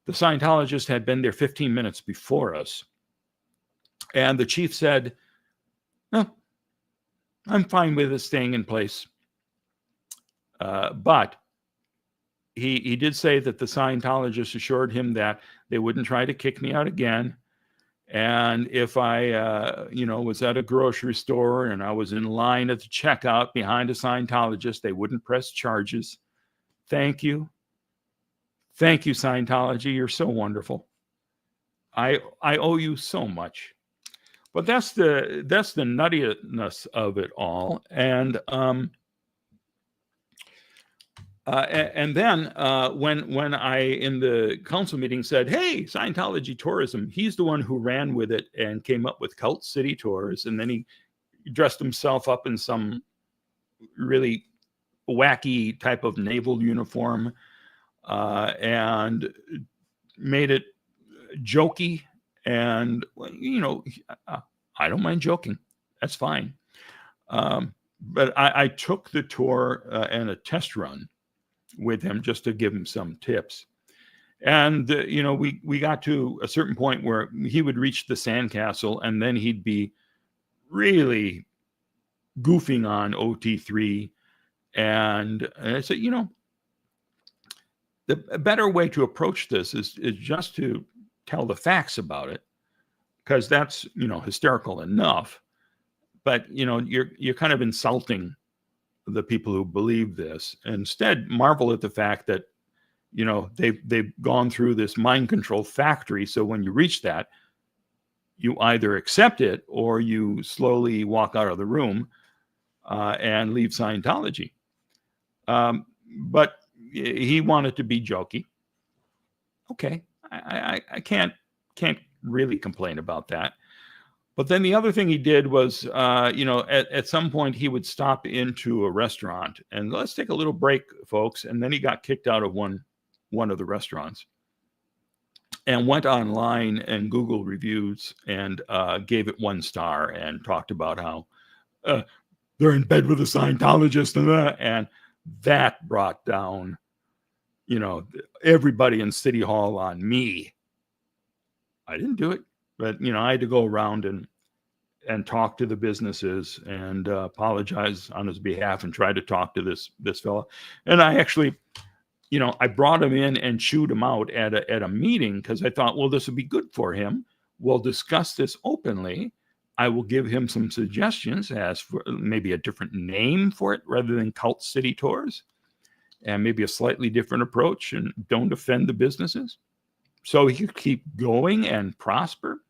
the Scientologist had been there 15 minutes before us. And the chief said, no, I'm fine with it staying in place. But he did say that the Scientologist assured him that they wouldn't try to kick me out again. And if I, was at a grocery store and I was in line at the checkout behind a Scientologist, they wouldn't press charges. Thank you. Thank you, Scientology. You're so wonderful. I owe you so much. But that's the nuttiness of it all. And then when I in the council meeting said, hey, Scientology tourism, he's the one who ran with it and came up with Cult City Tours. And then he dressed himself up in some really wacky type of naval uniform and made it jokey. And, I don't mind joking. That's fine. But I took the tour and a test run with him just to give him some tips. And, we got to a certain point where he would reach the sandcastle and then he'd be really goofing on OT3. And I said, the better way to approach this is just to tell the facts about it, because that's, hysterical enough. But, you're kind of insulting the people who believe this. Instead, marvel at the fact that, they've gone through this mind control factory. So when you reach that, you either accept it or you slowly walk out of the room and leave Scientology. But he wanted to be jokey. Okay, I can't really complain about that. But then the other thing he did was, at some point he would stop into a restaurant and let's take a little break, folks. And then he got kicked out of one of the restaurants and went online and Google reviews and gave it 1 star and talked about how they're in bed with a Scientologist and that brought down, everybody in City Hall on me. I didn't do it, but I had to go around and and talk to the businesses and apologize on his behalf and try to talk to this fellow. And I actually, I brought him in and chewed him out at a meeting because I thought, well, this would be good for him. We'll discuss this openly. I will give him some suggestions as for maybe a different name for it rather than Cult City Tours, and maybe a slightly different approach, and don't offend the businesses. So he could keep going and prosper.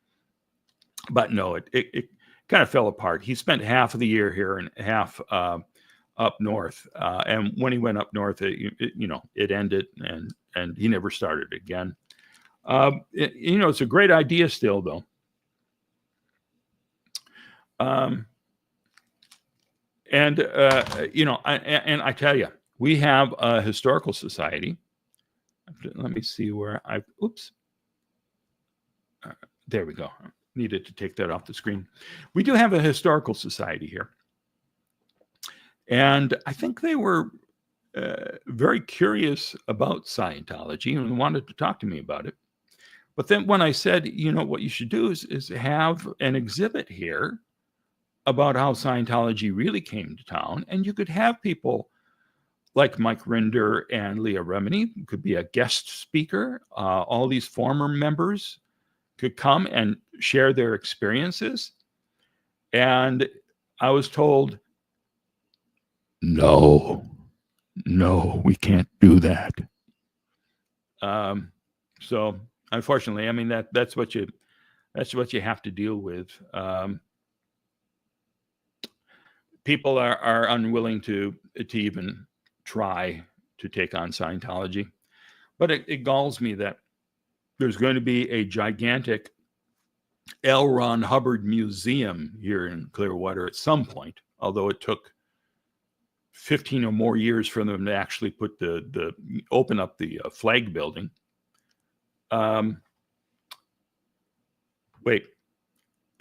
But no, it kind of fell apart. He spent half of the year here and half up north. And when he went up north, it ended, and he never started again. It's a great idea still, though. I tell you, we have a historical society. Let me see where there we go. Needed to take that off the screen. We do have a historical society here. And I think they were very curious about Scientology and wanted to talk to me about it. But then when I said, what you should do is have an exhibit here about how Scientology really came to town, and you could have people like Mike Rinder and Leah Remini, who could be a guest speaker. All these former members could come and share their experiences. And I was told, no, we can't do that. So unfortunately, I mean, that's what you have to deal with. People are unwilling to even try to take on Scientology. But it galls me that there's going to be a gigantic L. Ron Hubbard Museum here in Clearwater at some point, although it took 15 or more years for them to actually put open up the flag building. Wait,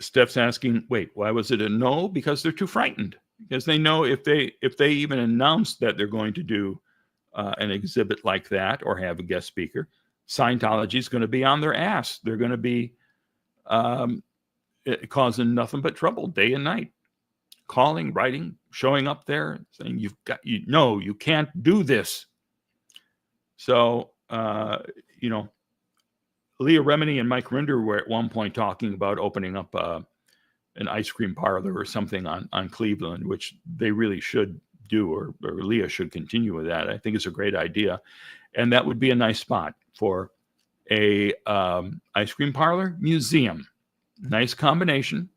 Steph's asking, why was it a no? Because they're too frightened. Because they know if they even announce that they're going to do an exhibit like that or have a guest speaker, Scientology is going to be on their ass. They're going to be causing nothing but trouble day and night, calling, writing, showing up there, saying you can't do this. So Leah Remini and Mike Rinder were at one point talking about opening up an ice cream parlor or something on Cleveland, which they really should do, or Leah should continue with that. I think it's a great idea. And that would be a nice spot for a ice cream parlor museum. Nice combination,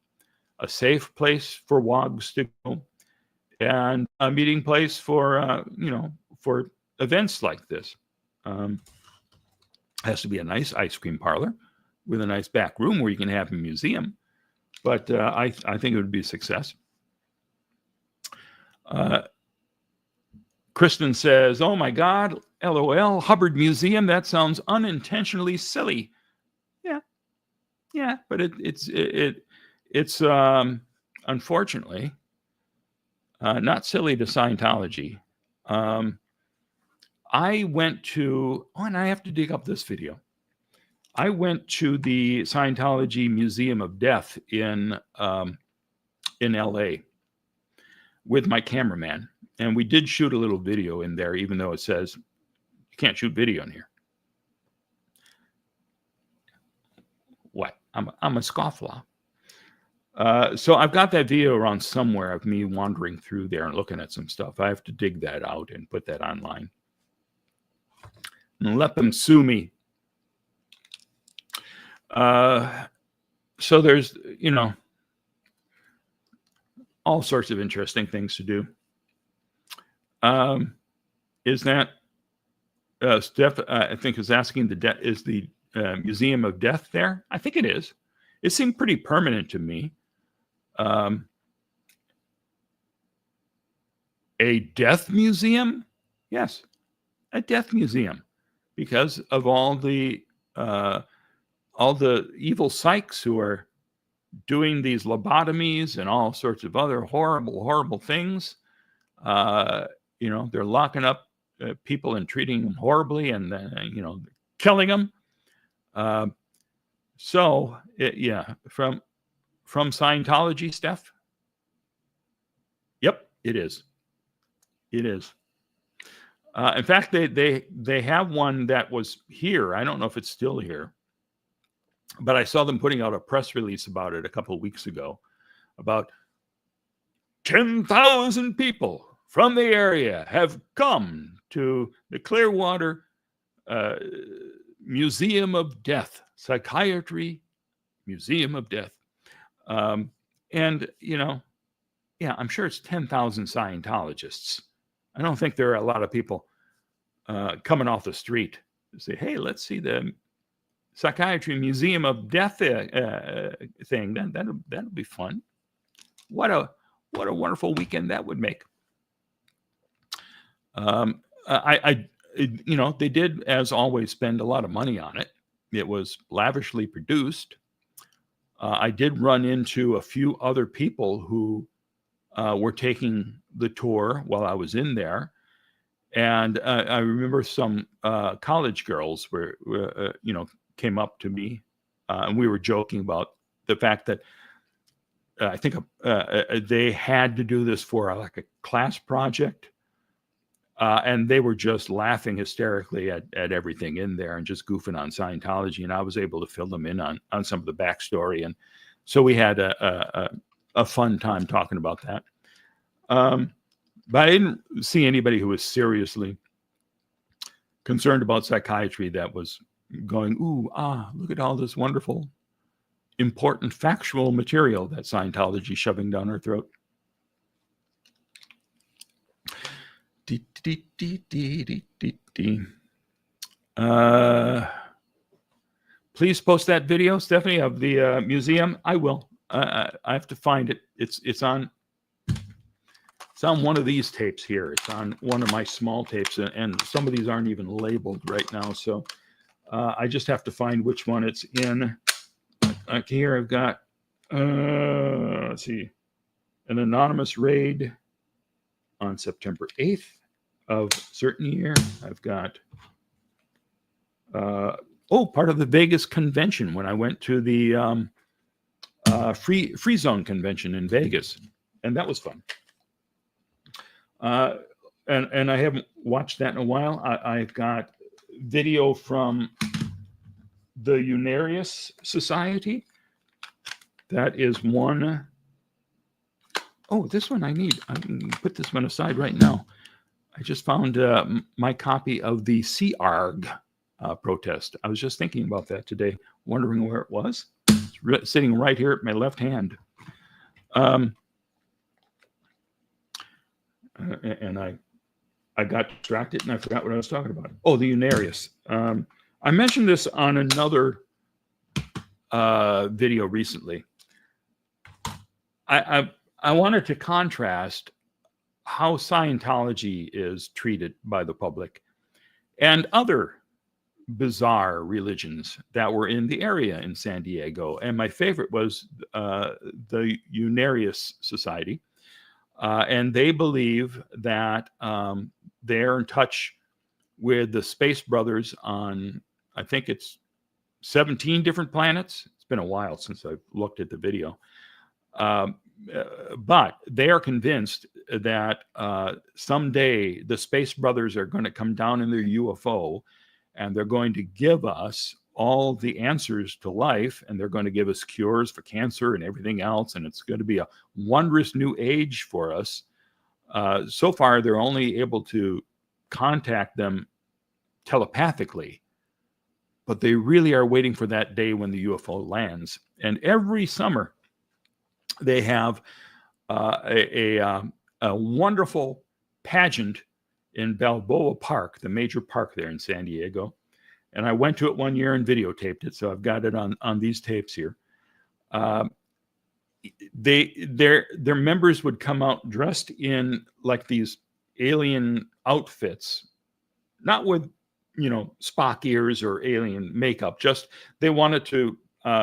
a safe place for wogs to go, and a meeting place for events like this. Has to be a nice ice cream parlor with a nice back room where you can have a museum. But I think it would be a success. Kristen says, "Oh my God, LOL, Hubbard Museum. That sounds unintentionally silly." Yeah, but it's unfortunately not silly to Scientology. I went to, and I have to dig up this video. I went to the Scientology Museum of Death in LA with my cameraman. And we did shoot a little video in there, even though it says you can't shoot video in here. What? I'm a scofflaw. So I've got that video around somewhere of me wandering through there and looking at some stuff. I have to dig that out and put that online. And let them sue me. So there's, all sorts of interesting things to do. Is that Steph, I think, is asking, is the Museum of Death there? I think it is. It seemed pretty permanent to me. A death museum? Yes, a death museum, because of all the evil psychs who are doing these lobotomies and all sorts of other horrible things. They're locking up people and treating them horribly, and then, killing them. From from Scientology, Steph? Yep, it is. It is. In fact, they have one that was here. I don't know if it's still here, but I saw them putting out a press release about it a couple of weeks ago, about 10,000 people from the area have come to the Clearwater Museum of Death, Psychiatry Museum of Death. And, you know, yeah, I'm sure it's 10,000 Scientologists. I don't think there are a lot of people coming off the street to say, hey, let's see the Psychiatry Museum of Death thing. That'll be fun. What a wonderful weekend that would make. You know, they did, as always, spend a lot of money on it. It was lavishly produced. I did run into a few other people who were taking the tour while I was in there. And I remember some college girls you know, came up to me and we were joking about the fact that I think they had to do this for like a class project. And they were just laughing hysterically at everything in there and just goofing on Scientology. And I was able to fill them in on some of the backstory. And so we had a fun time talking about that. But I didn't see anybody who was seriously concerned about psychiatry that was going, ooh, look at all this wonderful, important factual material that Scientology shoving down our throat. Please post that video, Stephanie, of the museum. I will. I have to find it. It's on one of these tapes here. It's on one of my small tapes, and some of these aren't even labeled right now. So I just have to find which one it's in. Here I've got, let's see, an anonymous raid on September 8th of certain year. I've got, part of the Vegas convention when I went to the free zone convention in Vegas. And that was fun. And I haven't watched that in a while. I've got video from the Unarius Society. That is one. Oh, this one I need. I can put this one aside right now. I just found my copy of the CARG protest. I was just thinking about that today, wondering where it was. It's sitting right here at my left hand. And I got distracted and I forgot what I was talking about. Oh, the Unarius. I mentioned this on another video recently. I wanted to contrast how Scientology is treated by the public and other bizarre religions that were in the area in San Diego. And my favorite was the Unarius Society. And they believe that they're in touch with the Space Brothers on, I think it's 17 different planets. It's been a while since I've looked at the video. But they are convinced that someday the Space Brothers are going to come down in their UFO and they're going to give us all the answers to life, and they're going to give us cures for cancer and everything else, and it's going to be a wondrous new age for us. So far, they're only able to contact them telepathically, but they really are waiting for that day when the UFO lands. And every summer, they have a wonderful pageant in Balboa Park, the major park there in San Diego. And I went to it one year and videotaped it, so I've got it on these tapes here. Their members would come out dressed in like these alien outfits, not with Spock ears or alien makeup. Just they wanted to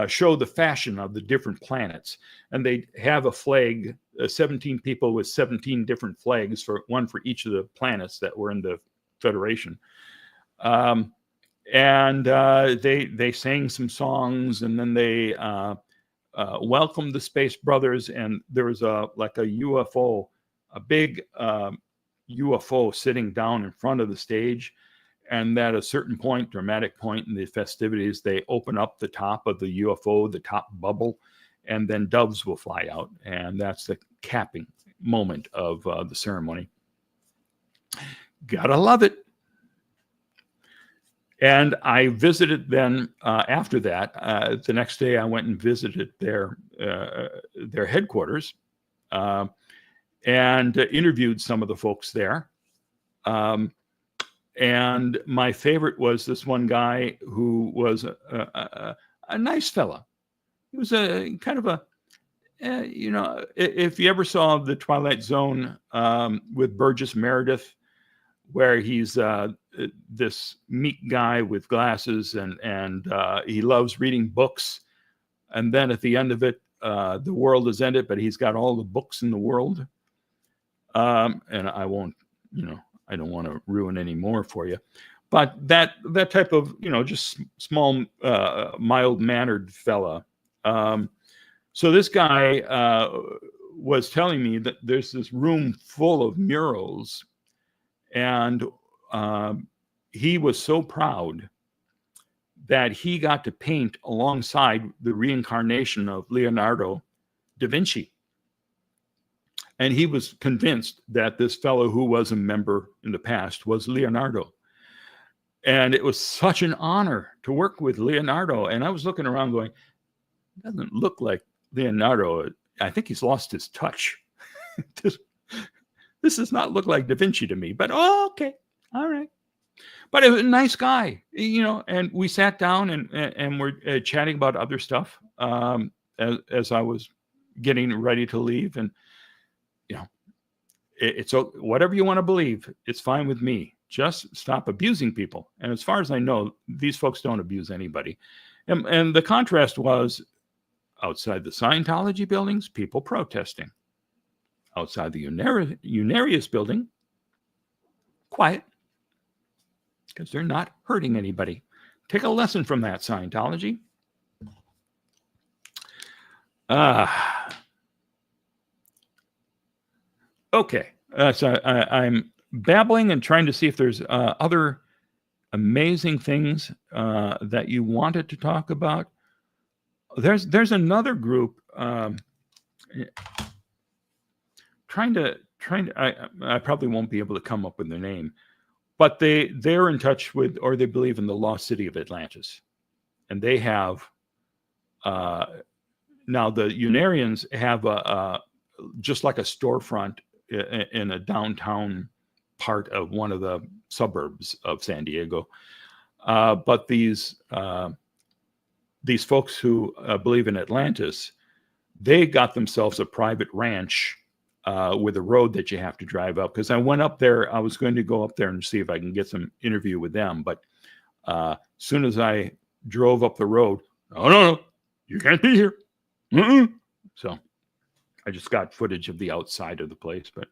show the fashion of the different planets, and they have a flag. 17 people with 17 different flags, one for each of the planets that were in the Federation. And they sang some songs, and then they welcomed the Space Brothers, and there was a UFO, a big UFO sitting down in front of the stage. And at a certain point, dramatic point in the festivities, they open up the top of the UFO, the top bubble, and then doves will fly out. And that's the capping moment of the ceremony. Gotta love it. And I visited then after that. The next day, I went and visited their headquarters and interviewed some of the folks there. And my favorite was this one guy who was a nice fella. He was a kind of a, if you ever saw The Twilight Zone with Burgess Meredith, where he's this meek guy with glasses and he loves reading books. And then at the end of it, the world is ended, but he's got all the books in the world. And I won't, I don't want to ruin any more for you. But that type of, just small, mild-mannered fella. So this guy was telling me that there's this room full of murals. And he was so proud that he got to paint alongside the reincarnation of Leonardo da Vinci. And he was convinced that this fellow who was a member in the past was Leonardo. And it was such an honor to work with Leonardo. And I was looking around going, it doesn't look like Leonardo. I think he's lost his touch. This does not look like Da Vinci to me, but okay, all right. But it was a nice guy, and we sat down and we're chatting about other stuff as I was getting ready to leave. And, it's whatever you want to believe, it's fine with me. Just stop abusing people. And as far as I know, these folks don't abuse anybody. And the contrast was outside the Scientology buildings, people protesting. Outside the Unarius building, quiet, because they're not hurting anybody. Take a lesson from that, Scientology. Okay, so I'm babbling and trying to see if there's other amazing things that you wanted to talk about. There's another group. I probably won't be able to come up with their name, but they're in touch with, or they believe in the lost city of Atlantis. And they have, now the Unarians have just like a storefront in a downtown part of one of the suburbs of San Diego. But these folks who believe in Atlantis, they got themselves a private ranch with a road that you have to drive up. Because I went up there, I was going to go up there and see if I can get some interview with them. But as soon as I drove up the road, no, you can't be here. So I just got footage of the outside of the place. But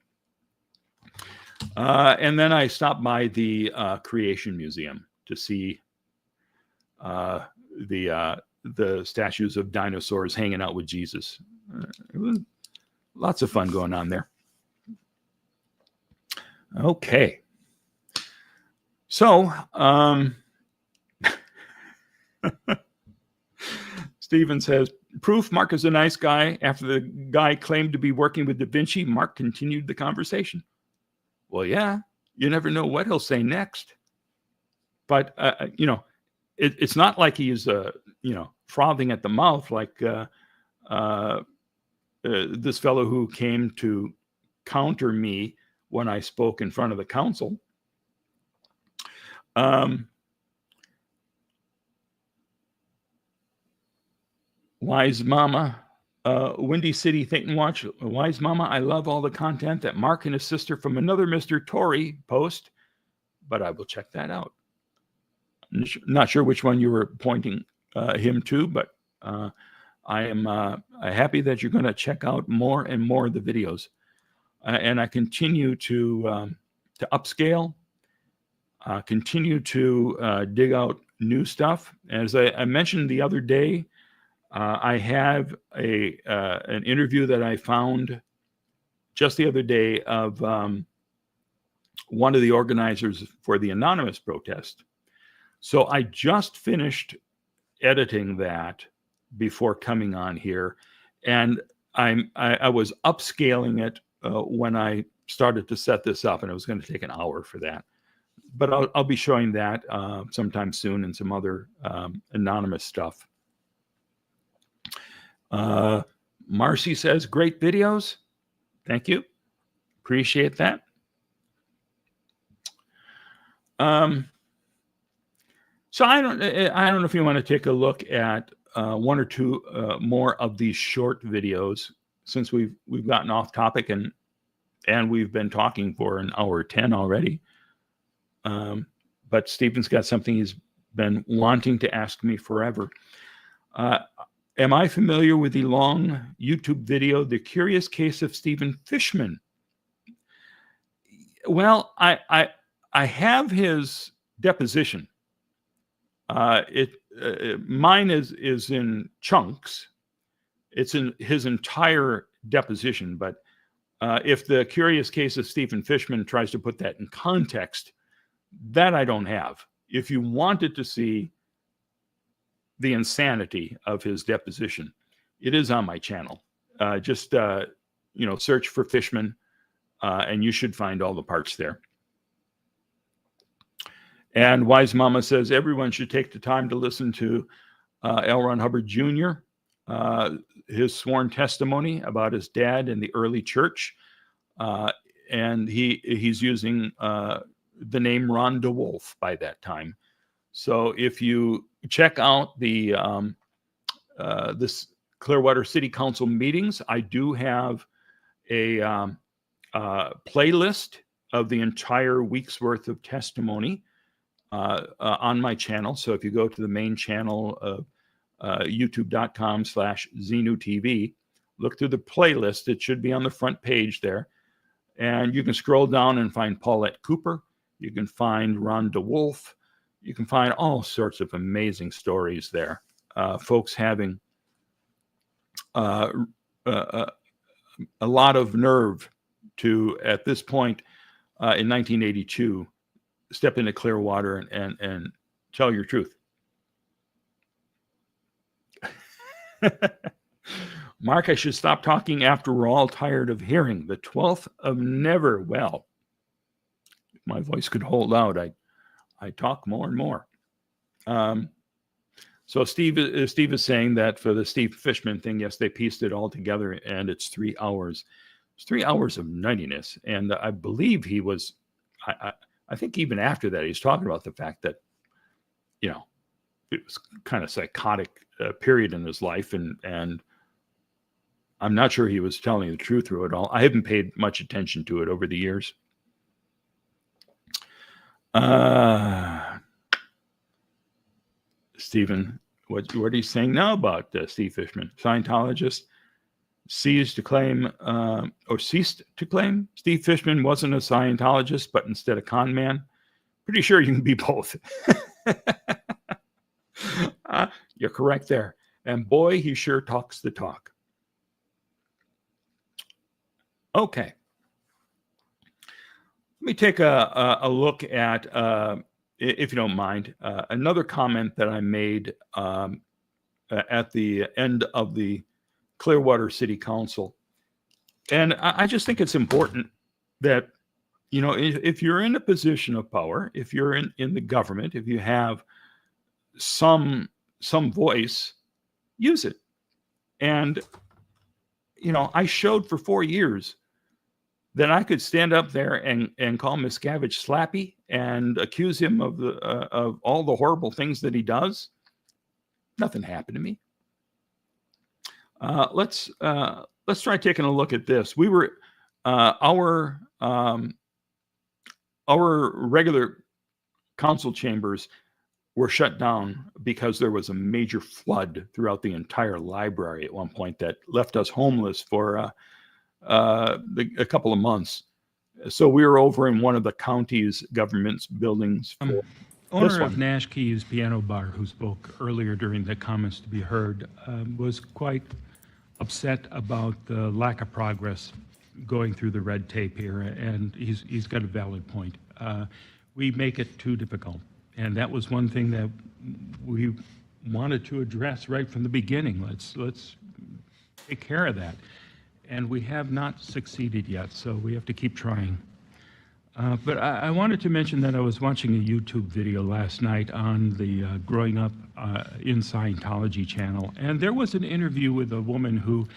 and then I stopped by the Creation Museum to see the statues of dinosaurs hanging out with Jesus. It was lots of fun going on there. Okay. So, Steven says, proof Mark is a nice guy. After the guy claimed to be working with Da Vinci, Mark continued the conversation. Well, yeah, you never know what he'll say next. But, it's not like he's, frothing at the mouth like this fellow who came to counter me when I spoke in front of the council. Wise Mama, Windy City Think and Watch. Wise Mama, I love all the content that Mark and his sister from another Mr. Tory post, but I will check that out. Not sure which one you were pointing him to, but I am happy that you're going to check out more and more of the videos. And I continue to upscale, continue to dig out new stuff. As I mentioned the other day, I have an interview that I found just the other day of one of the organizers for the anonymous protest. So I just finished editing that before coming on here, and I was upscaling it when I started to set this up, and it was going to take an hour for that. But I'll be showing that sometime soon, and some other anonymous stuff. Marcy says, great videos. Thank you. Appreciate that. So I don't know if you want to take a look at one or two more of these short videos, since we've gotten off topic and we've been talking for an hour 10 already. But Stephen's got something he's been wanting to ask me forever. Am I familiar with the long YouTube video, The Curious Case of Stephen Fishman? Well, I have his deposition. Mine is in chunks. It's in his entire deposition. But if The Curious Case of Stephen Fishman tries to put that in context, that I don't have. If you wanted to see the insanity of his deposition, it is on my channel. Just search for Fishman, and you should find all the parts there. And Wise Mama says everyone should take the time to listen to L. Ron Hubbard Jr., his sworn testimony about his dad in the early church. And he's using the name Ron DeWolf by that time. So if you check out the this Clearwater City Council meetings, I do have a playlist of the entire week's worth of testimony on my channel. So if you go to the main channel of youtube.com/ZenuTV, look through the playlist. It should be on the front page there. And you can scroll down and find Paulette Cooper. You can find Ron DeWolf. You can find all sorts of amazing stories there. Folks having a lot of nerve to, at this point in 1982, step into Clearwater and tell your truth. Mark, I should stop talking after we're all tired of hearing. The 12th of never. Well, if my voice could hold out, I talk more and more. So Steve is saying that for the Steve Fishman thing, yes, they pieced it all together, and it's 3 hours. It's 3 hours of nuttiness. And I believe he was, I think even after that, he's talking about the fact that, it was kind of psychotic period in his life. And I'm not sure he was telling the truth through it all. I haven't paid much attention to it over the years. Stephen, what are you saying now about Steve Fishman? Scientologist ceased to claim Steve Fishman wasn't a Scientologist, but instead a con man. Pretty sure you can be both. You're correct there. And boy, he sure talks the talk. Okay. Let me take a look at, if you don't mind, another comment that I made at the end of the Clearwater City Council. And I just think it's important that, if you're in a position of power, if you're in the government, if you have some voice, use it. And, I showed for 4 years that I could stand up there and call Miscavige Slappy and accuse him of all the horrible things that he does. Nothing happened to me. Let's try taking a look at this. We were our regular council chambers were shut down because there was a major flood throughout the entire library at one point that left us homeless for a couple of months. So we were over in one of the county's government's buildings This Owner of one. Nash Keys Piano Bar, who spoke earlier during the comments to be heard, was quite upset about the lack of progress going through the red tape here, and he's got a valid point. We make it too difficult, and that was one thing that we wanted to address right from the beginning. Let's take care of that, and we have not succeeded yet, so we have to keep trying. But I wanted to mention that I was watching a YouTube video last night on the Growing Up in Scientology channel, and there was an interview with a woman who,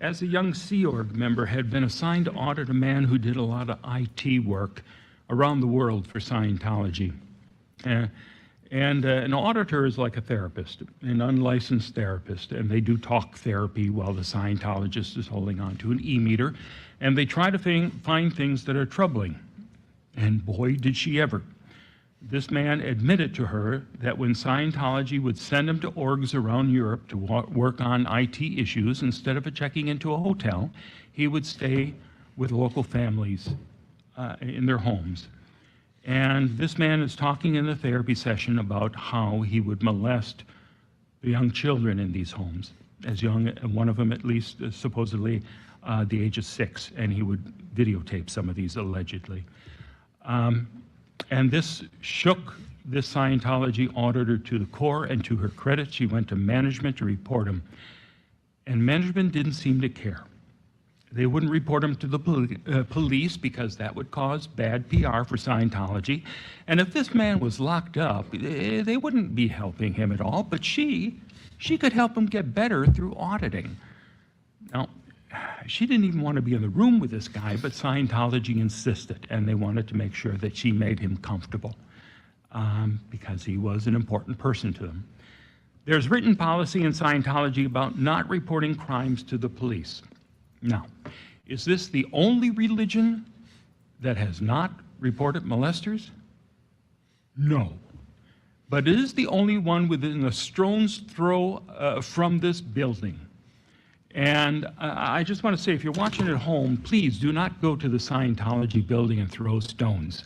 as a young Sea Org member, had been assigned to audit a man who did a lot of IT work around the world for Scientology. And an auditor is like a therapist, an unlicensed therapist, and they do talk therapy while the Scientologist is holding on to an e-meter, and they try to find things that are troubling. And boy, did she ever. This man admitted to her that when Scientology would send him to orgs around Europe to work on IT issues, instead of checking into a hotel, he would stay with local families in their homes. And this man is talking in the therapy session about how he would molest the young children in these homes, as young, one of them at least, supposedly the age of 6, and he would videotape some of these allegedly. And this shook this Scientology auditor to the core, and to her credit, she went to management to report him. And management didn't seem to care. They wouldn't report him to the police because that would cause bad PR for Scientology. And if this man was locked up, they wouldn't be helping him at all, but she could help him get better through auditing. Now, she didn't even want to be in the room with this guy, but Scientology insisted, and they wanted to make sure that she made him comfortable because he was an important person to them. There's written policy in Scientology about not reporting crimes to the police. Now, is this the only religion that has not reported molesters? No. But it is the only one within a stone's throw from this building. And I just want to say, if you're watching at home, please do not go to the Scientology building and throw stones,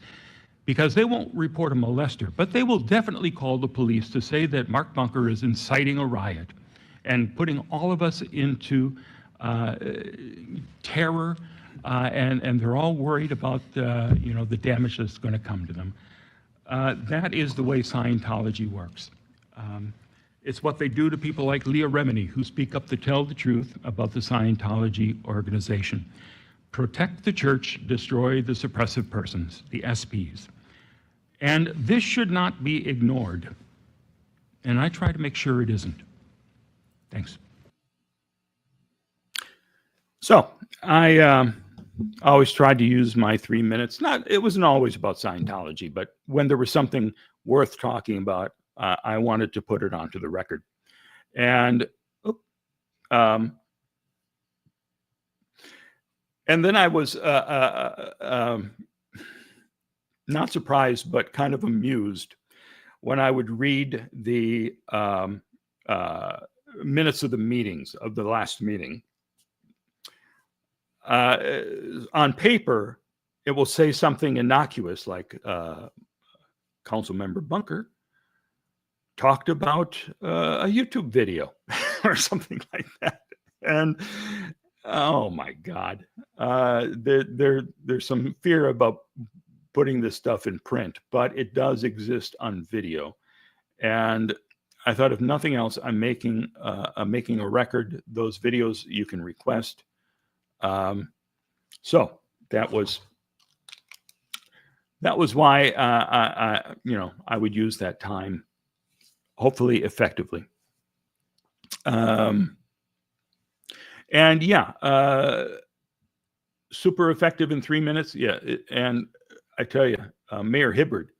because they won't report a molester, but they will definitely call the police to say that Mark Bunker is inciting a riot and putting all of us into terror, and they're all worried about the damage that's going to come to them. That is the way Scientology works. It's what they do to people like Leah Remini, who speak up to tell the truth about the Scientology organization. Protect the church, destroy the suppressive persons, the SPs. And this should not be ignored. And I try to make sure it isn't. Thanks. So I always tried to use my 3 minutes. It wasn't always about Scientology, but when there was something worth talking about, I wanted to put it onto the record. And then I was not surprised, but kind of amused when I would read the minutes of the meetings, of the last meeting. On paper, it will say something innocuous like Councilmember Bunker talked about a YouTube video or something like that. And oh my God, there's some fear about putting this stuff in print, but it does exist on video. And I thought, if nothing else, I'm making a record. Those videos you can request. So that was why I would use that time, hopefully effectively. And yeah, super effective in 3 minutes. Yeah, and I tell you, Mayor Hibbard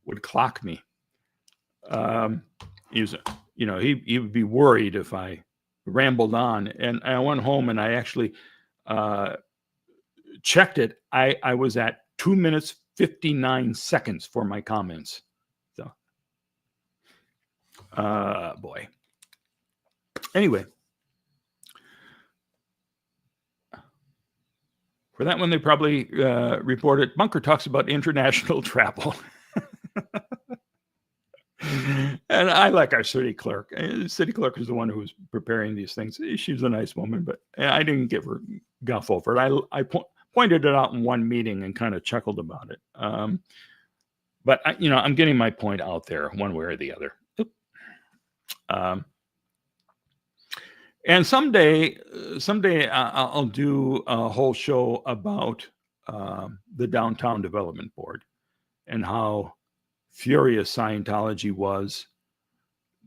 would clock me. He would be worried if I rambled on. And I went home and I actually checked it. I was at 2 minutes 59 seconds for my comments. So, boy. Anyway, for that one, they probably reported Bunker talks about international travel. And I like our city clerk. The city clerk is the one who's preparing these things. She's a nice woman, but I didn't give her guff over it. I pointed it out in one meeting and kind of chuckled about it. But I'm getting my point out there one way or the other. And someday I'll do a whole show about the Downtown Development Board and how furious Scientology was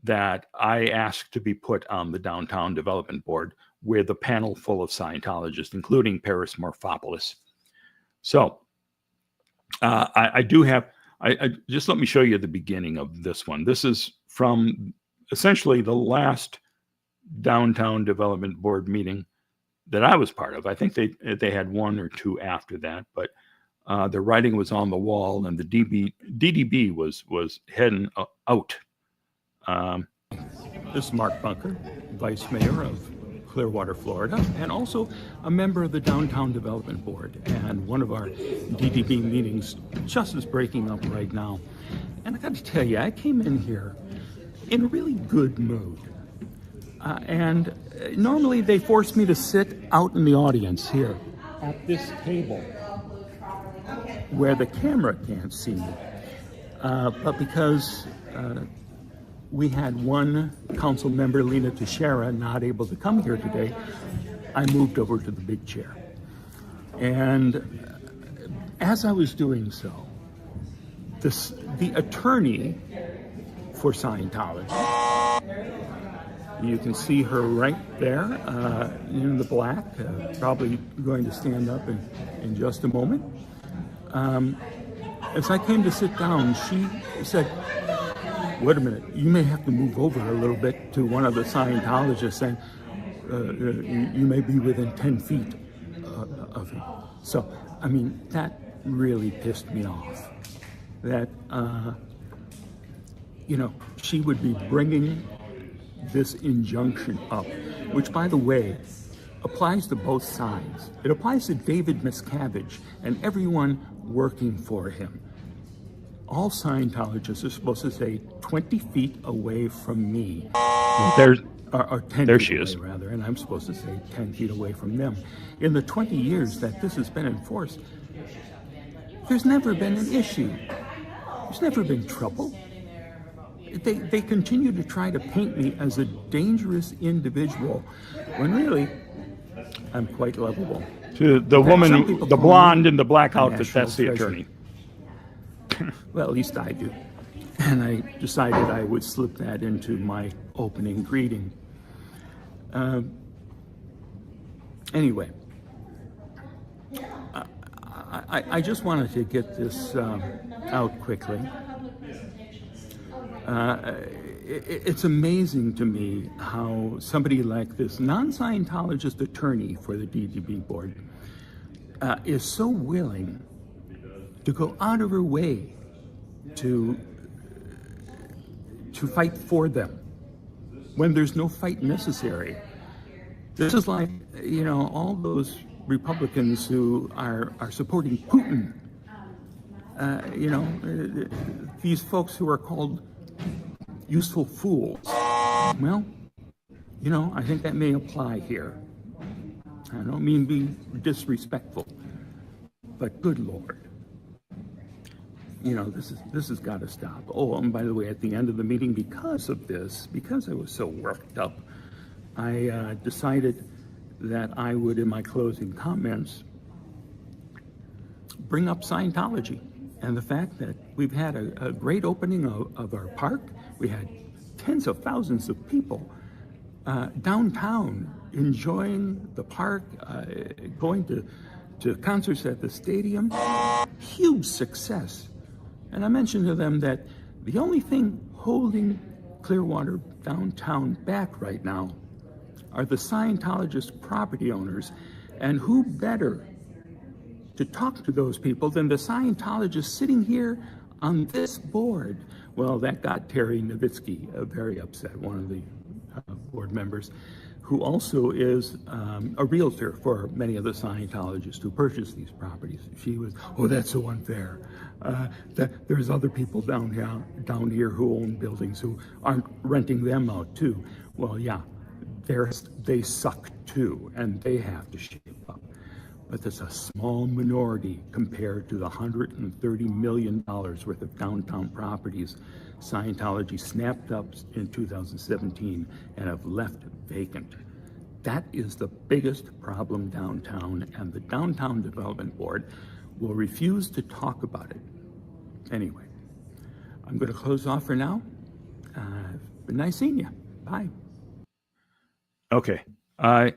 that I asked to be put on the Downtown Development Board with a panel full of Scientologists, including Paris Morphopoulos. So I do have, I just let me show you the beginning of this one. This is from essentially the last Downtown Development Board meeting that I was part of. I think they had one or two after that, but the writing was on the wall, and the DDB was heading out. This is Mark Bunker, Vice Mayor of Clearwater, Florida, and also a member of the Downtown Development Board. And one of our DDB meetings just is breaking up right now. And I got to tell you, I came in here in a really good mood. And normally they force me to sit out in the audience here at this table where the camera can't see me. But because we had one council member, Lena Teixeira, not able to come here today, I moved over to the big chair. And as I was doing so, the attorney for Scientology, you can see her right there in the black, probably going to stand up in just a moment. As I came to sit down, she said, "Wait a minute, you may have to move over a little bit," to one of the Scientologists, saying, you may be within 10 feet of him. So, I mean, that really pissed me off. That, she would be bringing this injunction up, which, by the way, applies to both sides. It applies to David Miscavige and everyone working for him. All Scientologists are supposed to stay 20 feet away from me. Or 10 there feet she away, is. rather, and I'm supposed to stay 10 feet away from them. In the 20 years that this has been enforced, there's never been an issue. There's never been trouble. They continue to try to paint me as a dangerous individual, when really, I'm quite lovable. To the woman, the blonde in the black outfit, that's the attorney. Well, at least I do. And I decided I would slip that into my opening greeting. Anyway, I just wanted to get this out quickly. It's amazing to me how somebody like this non-Scientologist attorney for the DDB board is so willing to go out of her way to fight for them when there's no fight necessary. This is like, all those Republicans who are supporting Putin. These folks who are called useful fools. Well, I think that may apply here. I don't mean to be disrespectful, but good Lord. This has got to stop. Oh, and by the way, at the end of the meeting, because I was so worked up, I decided that I would, in my closing comments, bring up Scientology and the fact that we've had a great opening of our park. We had tens of thousands of people downtown enjoying the park, going to concerts at the stadium. Huge success. And I mentioned to them that the only thing holding Clearwater downtown back right now are the Scientologist property owners. And who better to talk to those people than the Scientologists sitting here on this board? Well, that got Terry Nowitzki very upset, one of the board members, who also is a realtor for many of the Scientologists who purchased these properties. She was, oh, that's so unfair. There's other people down here who own buildings who aren't renting them out too. Well, yeah, they suck too, and they have to shape up. But there's a small minority compared to the $130 million worth of downtown properties Scientology snapped up in 2017 and have left vacant. That is the biggest problem downtown, and the Downtown Development Board will refuse to talk about it. Anyway, I'm going to close off for now. Been nice seeing you. Bye. Okay. I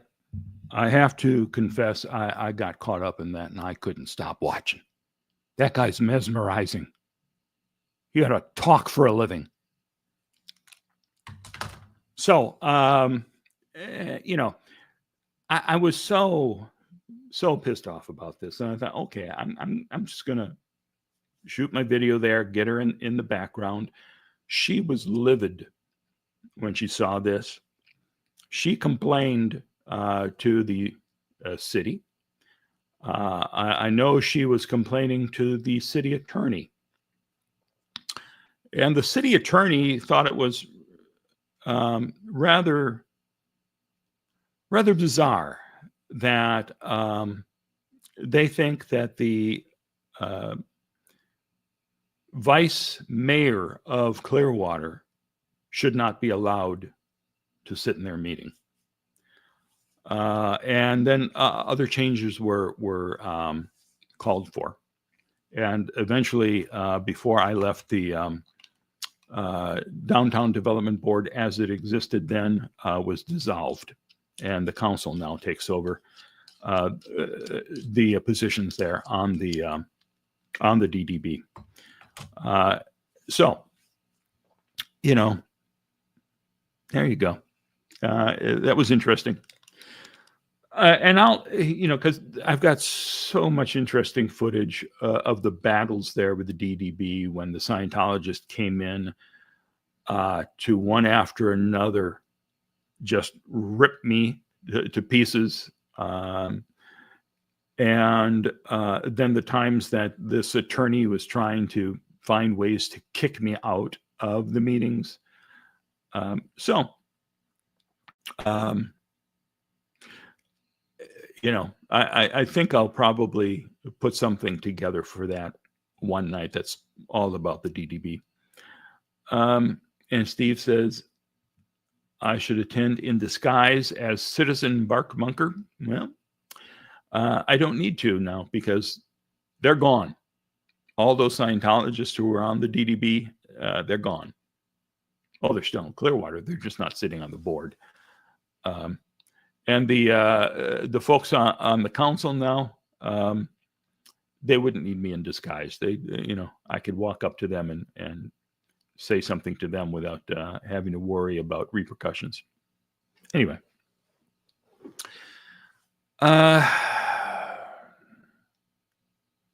have to confess, I got caught up in that and I couldn't stop watching. That guy's mesmerizing. He had to talk for a living. So, you know, I was so pissed off about this, and I thought, okay, I'm just gonna shoot my video there, get her in the background. She was livid when she saw this. She complained to the city. I know she was complaining to the city attorney. And the city attorney thought it was rather bizarre that they think that the vice mayor of Clearwater should not be allowed to sit in their meeting. And then other changes were called for. And eventually, before I left the Downtown Development Board as it existed then, was dissolved. And the council now takes over the positions there on the DDB. So, you know, there you go. That was interesting. And I'll, you know, because I've got so much interesting footage of the battles there with the DDB when the Scientologists came in to one after another, just rip me to pieces. And then the times that this attorney was trying to find ways to kick me out of the meetings. You know, I think I'll probably put something together for that one night that's all about the DDB. And Steve says, I should attend in disguise as Citizen Bark Bunker. Well, I don't need to now because they're gone. All those Scientologists who were on the DDB, they're gone. Oh, they're still in Clearwater. They're just not sitting on the board. And the folks on the council now, they wouldn't need me in disguise. They, you know, I could walk up to them and say something to them without having to worry about repercussions. Anyway.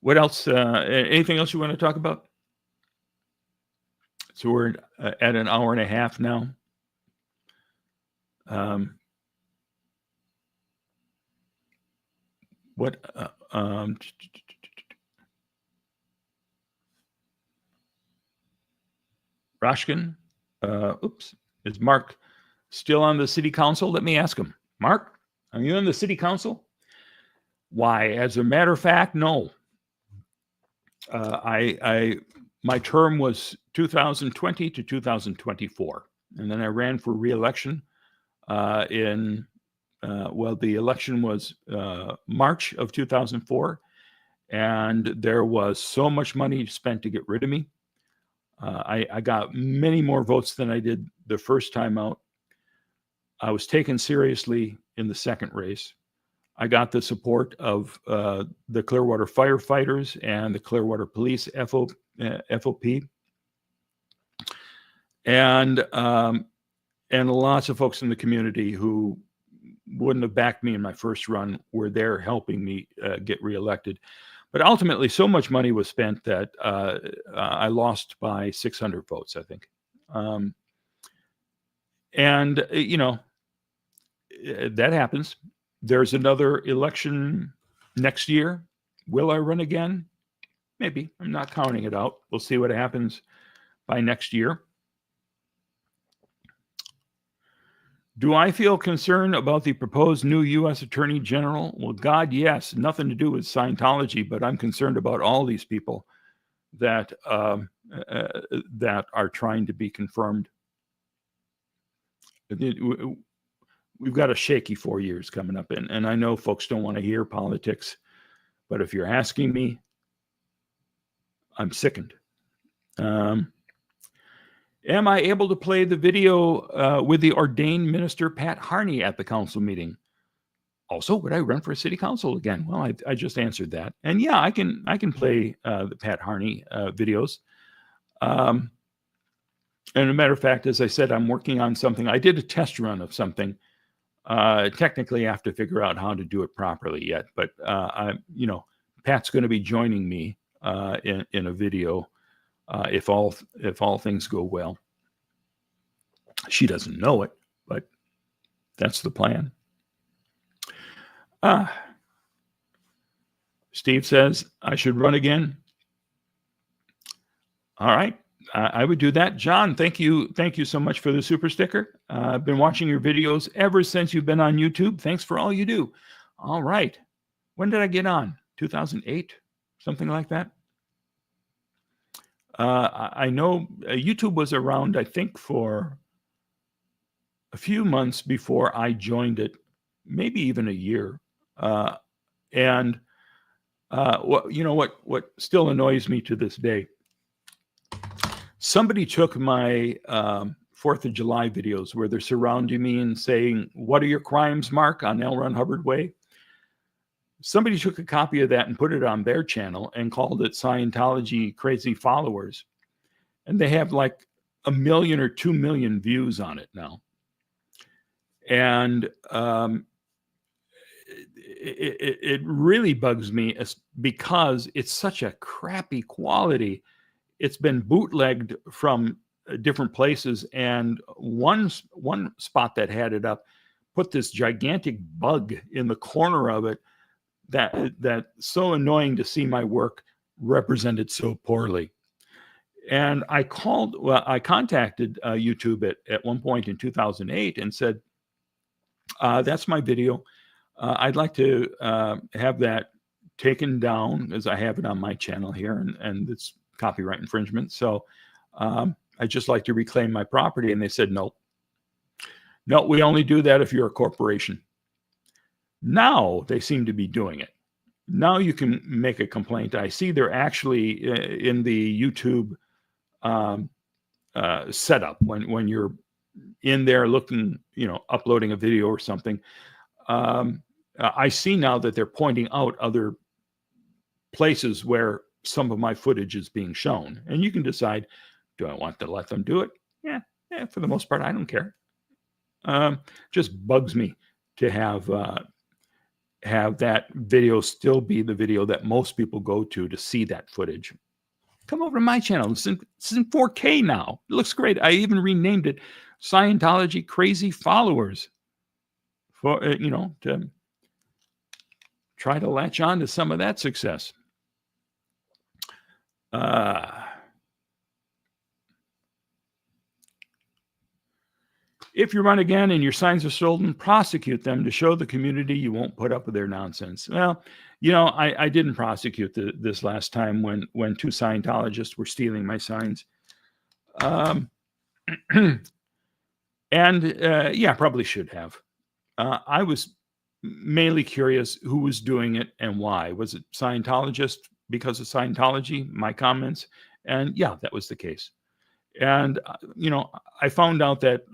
What else? Anything else you want to talk about? So we're at an hour and a half now. Roshkin, is Mark still on the city council? Let me ask him. Mark, are you on the city council? Why, as a matter of fact, no. My term was 2020 to 2024, and then I ran for re-election the election was March of 2004, and there was so much money spent to get rid of me. I got many more votes than I did the first time out. I was taken seriously in the second race. I got the support of the Clearwater firefighters and the Clearwater police FOP, and lots of folks in the community who wouldn't have backed me in my first run were there helping me get reelected. But ultimately, so much money was spent that I lost by 600 votes, I think. And, you know, that happens. There's another election next year. Will I run again? Maybe. I'm not counting it out. We'll see what happens by next year. Do I feel concerned about the proposed new U.S. Attorney General? Well, God, yes. Nothing to do with Scientology, but I'm concerned about all these people that that are trying to be confirmed. We've got a shaky 4 years coming up, and I know folks don't want to hear politics, but if you're asking me, I'm sickened. Am I able to play the video with the ordained minister Pat Harney at the council meeting? Also, would I run for city council again? Well, I just answered that, and yeah, I can play the Pat Harney videos. And a matter of fact, as I said, I'm working on something. I did a test run of something. Technically, I have to figure out how to do it properly yet, but Pat's going to be joining me in a video if all things go well. She doesn't know it, but that's the plan. Steve says I should run again. All right, I would do that. John, thank you so much for the super sticker. I've been watching your videos ever since you've been on YouTube. Thanks for all you do. All right, when did I get on? 2008, something like that. I know YouTube was around, I think, for a few months before I joined it, maybe even a year. And what still annoys me to this day, somebody took my 4th of July videos where they're surrounding me and saying, "What are your crimes, Mark?" on L. Ron Hubbard Way. Somebody took a copy of that and put it on their channel and called it Scientology Crazy Followers. And they have like 1 million or 2 million views on it now. And it really bugs me because it's such a crappy quality. It's been bootlegged from different places. And one spot that had it up put this gigantic bug in the corner of it that's so annoying to see my work represented so poorly. And I contacted YouTube at one point in 2008 and said, that's my video. I'd like to have that taken down, as I have it on my channel here, and it's copyright infringement. So I'd just like to reclaim my property. And they said, no, we only do that if you're a corporation. Now they seem to be doing it. Now you can make a complaint. I see they're actually in the YouTube setup when you're in there looking, uploading a video or something. I see now that they're pointing out other places where some of my footage is being shown, and you can decide, do I want to let them do it? Yeah, for the most part, I don't care. Just bugs me to have that video still be the video that most people go to see that footage. Come over to my channel. It's in 4K now. It looks great. I even renamed it Scientology Crazy Followers for to try to latch on to some of that success. If you run again and your signs are stolen, prosecute them to show the community you won't put up with their nonsense. Well, I didn't prosecute this last time when 2 Scientologists were stealing my signs. Probably should have. I was mainly curious who was doing it and why. Was it Scientologist because of Scientology, my comments? And yeah, that was the case. And, I found out that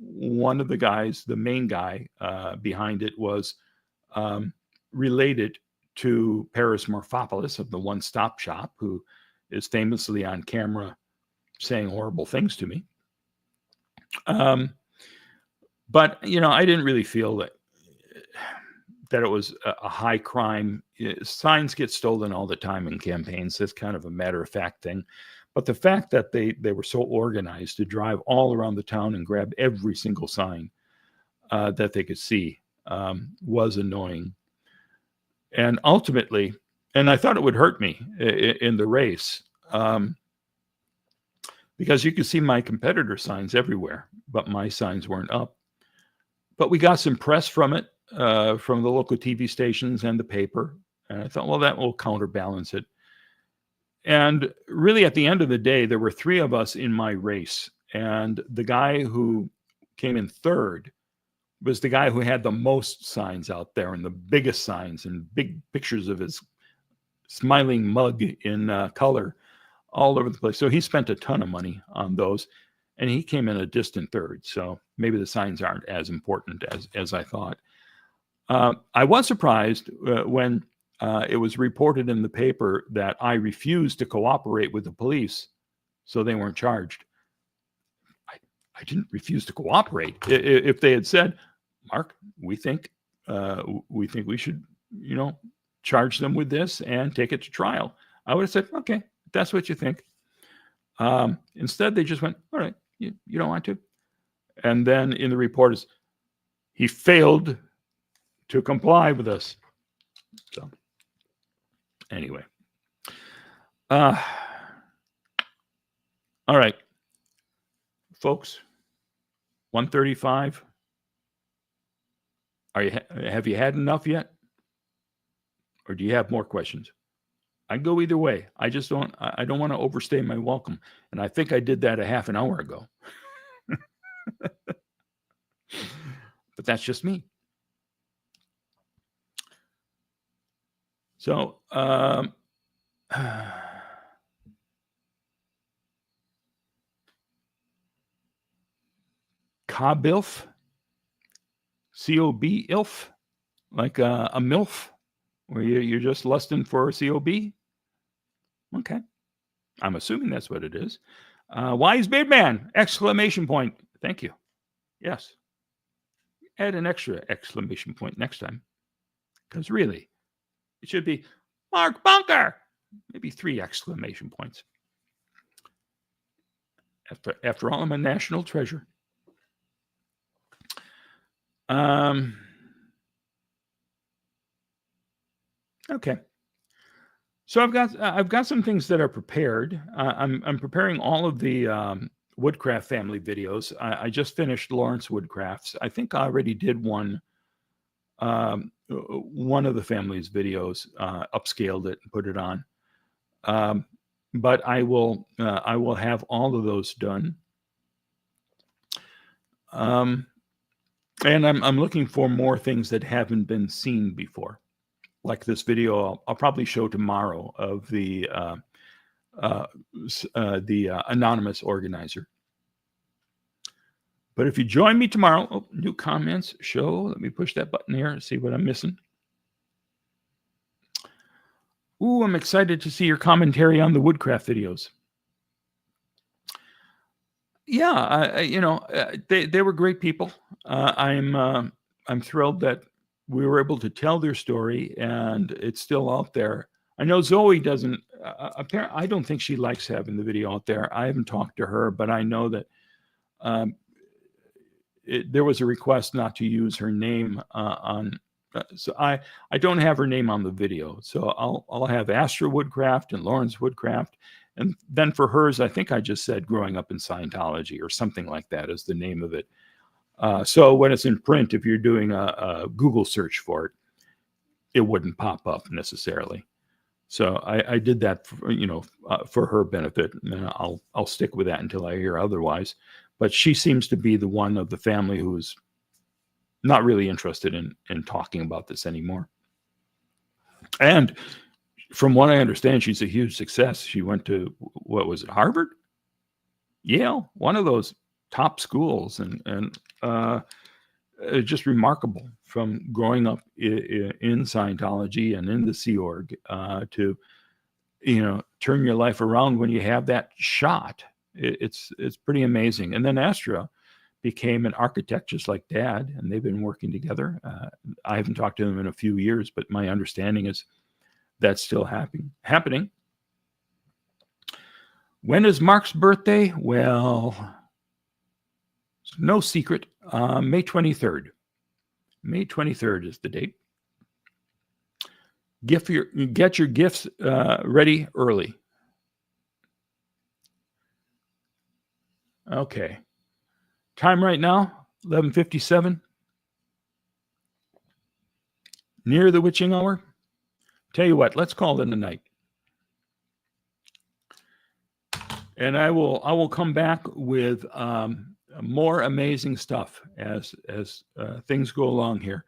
one of the guys, the main guy behind it, was related to Paris Morphopoulos of the One Stop Shop, who is famously on camera saying horrible things to me. But, I didn't really feel that it was a high crime. Signs get stolen all the time in campaigns. That's kind of a matter-of-fact thing. But the fact that they were so organized to drive all around the town and grab every single sign, that they could see was annoying. And ultimately, and I thought it would hurt me in the race, because you could see my competitor signs everywhere, but my signs weren't up. But we got some press from it, from the local TV stations and the paper. And I thought, well, that will counterbalance it. And really, at the end of the day, there were 3 of us in my race. And the guy who came in third was the guy who had the most signs out there and the biggest signs and big pictures of his smiling mug in color all over the place. So he spent a ton of money on those, and he came in a distant third. So maybe the signs aren't as important as I thought. I was surprised when it was reported in the paper that I refused to cooperate with the police, so they weren't charged. I didn't refuse to cooperate. If they had said, Mark, we think we should, charge them with this and take it to trial, I would have said, okay, if that's what you think. Instead, they just went, all right, you don't want to. And then in the report is, he failed to comply with us. So anyway, all right, folks, 1:35. Have you had enough yet? Or do you have more questions? I go either way. I don't want to overstay my welcome. And I think I did that a half an hour ago. But that's just me. So, Cobilf, C-O-B-ilf, like a MILF, where you're just lusting for C-O-B? Okay. I'm assuming that's what it is. Wise Beard Man, exclamation point. Thank you. Yes. Add an extra exclamation point next time. Because really, it should be Mark Bunker. Maybe 3 exclamation points. After all, I'm a national treasure. Okay. So I've got some things that are prepared. I'm preparing all of the Woodcraft family videos. I just finished Lawrence Woodcraft's. I think I already did one of the family's videos, upscaled it and put it on. But I will have all of those done. And I'm looking for more things that haven't been seen before, like this video I'll probably show tomorrow of the anonymous organizer. But if you join me tomorrow, new comments, show. Let me push that button here and see what I'm missing. Ooh, I'm excited to see your commentary on the Woodcraft videos. Yeah, they were great people. I'm thrilled that we were able to tell their story, and it's still out there. I know Zoe doesn't. Apparently, I don't think she likes having the video out there. I haven't talked to her, but I know that there was a request not to use her name on. So I don't have her name on the video. So I'll have Astra Woodcraft and Lawrence Woodcraft. And then for hers, I think I just said growing up in Scientology or something like that is the name of it. So when it's in print, if you're doing a Google search for it, it wouldn't pop up necessarily. So I did that for her benefit. And I'll stick with that until I hear otherwise. But she seems to be the one of the family who's not really interested in talking about this anymore. And from what I understand, she's a huge success. She went to, what was it, Harvard? Yale? One of those top schools. And just remarkable from growing up in Scientology and in the Sea Org to, turn your life around when you have that shot. It's pretty amazing. And then Astra became an architect just like Dad, and they've been working together. I haven't talked to them in a few years, but my understanding is that's still happening. When is Mark's birthday? Well, it's no secret. May 23rd. May 23rd is the date. Get your gifts ready early. Okay. Time right now, 11:57. Near the witching hour. Tell you what, let's call it a night. And I will come back with more amazing stuff as things go along here.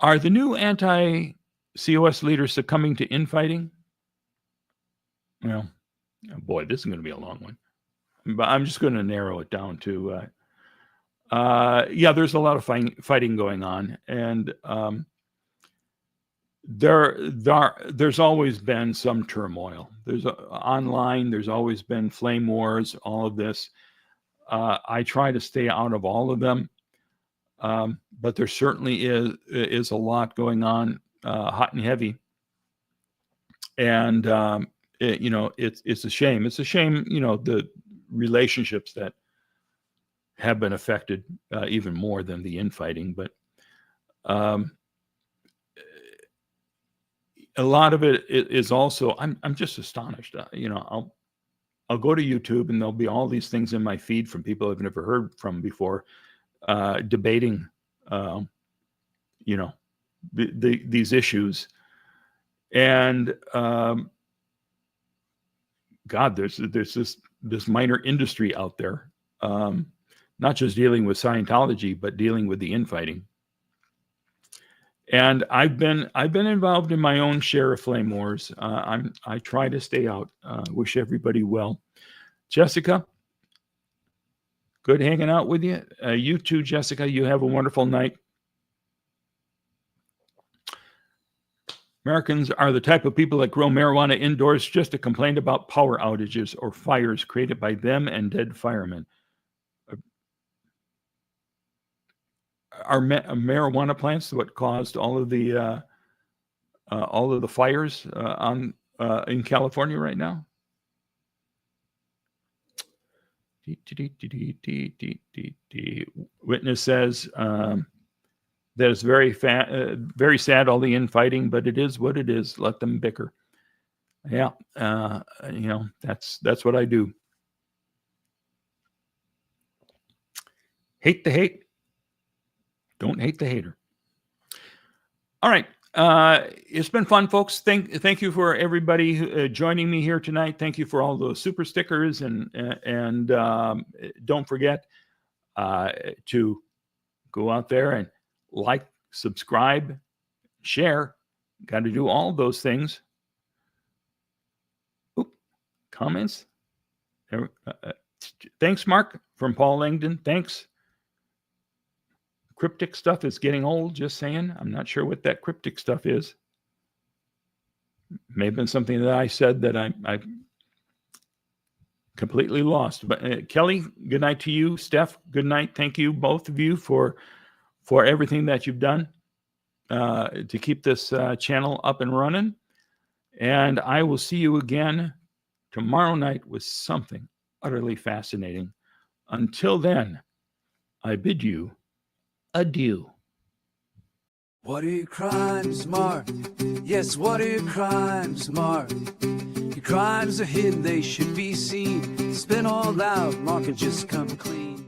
Are the new anti-COS leaders succumbing to infighting? Well, boy, this is going to be a long one. But I'm just going to narrow it down to, yeah, there's a lot of fighting going on. And there's always been some turmoil. There's online, there's always been flame wars, all of this. I try to stay out of all of them. But there certainly is a lot going on, hot and heavy. And, it's a shame. It's a shame, the relationships that have been affected even more than the infighting. But a lot of it is also, I'm just astonished. I'll go to YouTube and there'll be all these things in my feed from people I've never heard from before, debating, these issues. And God, there's this minor industry out there, not just dealing with Scientology, but dealing with the infighting. And I've been involved in my own share of flame wars. I try to stay out. Wish everybody well. Jessica, good hanging out with you. You too, Jessica. You have a wonderful night. Americans are the type of people that grow marijuana indoors just to complain about power outages or fires created by them and dead firemen. Are marijuana plants what caused all of the fires in California right now? Witness says that it's very sad, all the infighting, but it is what it is. Let them bicker. Yeah, that's what I do. Hate the hate. Don't hate the hater. All right. It's been fun, folks. Thank you for everybody joining me here tonight. Thank you for all those super stickers. And don't forget to go out there and like, subscribe, share. Got to do all those things. Oop, comments. Thanks, Mark, from Paul Langdon. Thanks. Cryptic stuff is getting old, just saying. I'm not sure what that cryptic stuff is. May have been something that I said that I completely lost. But Kelly, good night to you. Steph, good night. Thank you, both of you, for everything that you've done to keep this channel up and running. And I will see you again tomorrow night with something utterly fascinating. Until then, I bid you adieu. What are your crimes, Mark? Yes, what are your crimes, Mark? Your crimes are hidden, they should be seen. Spin all out, Mark, and just come clean.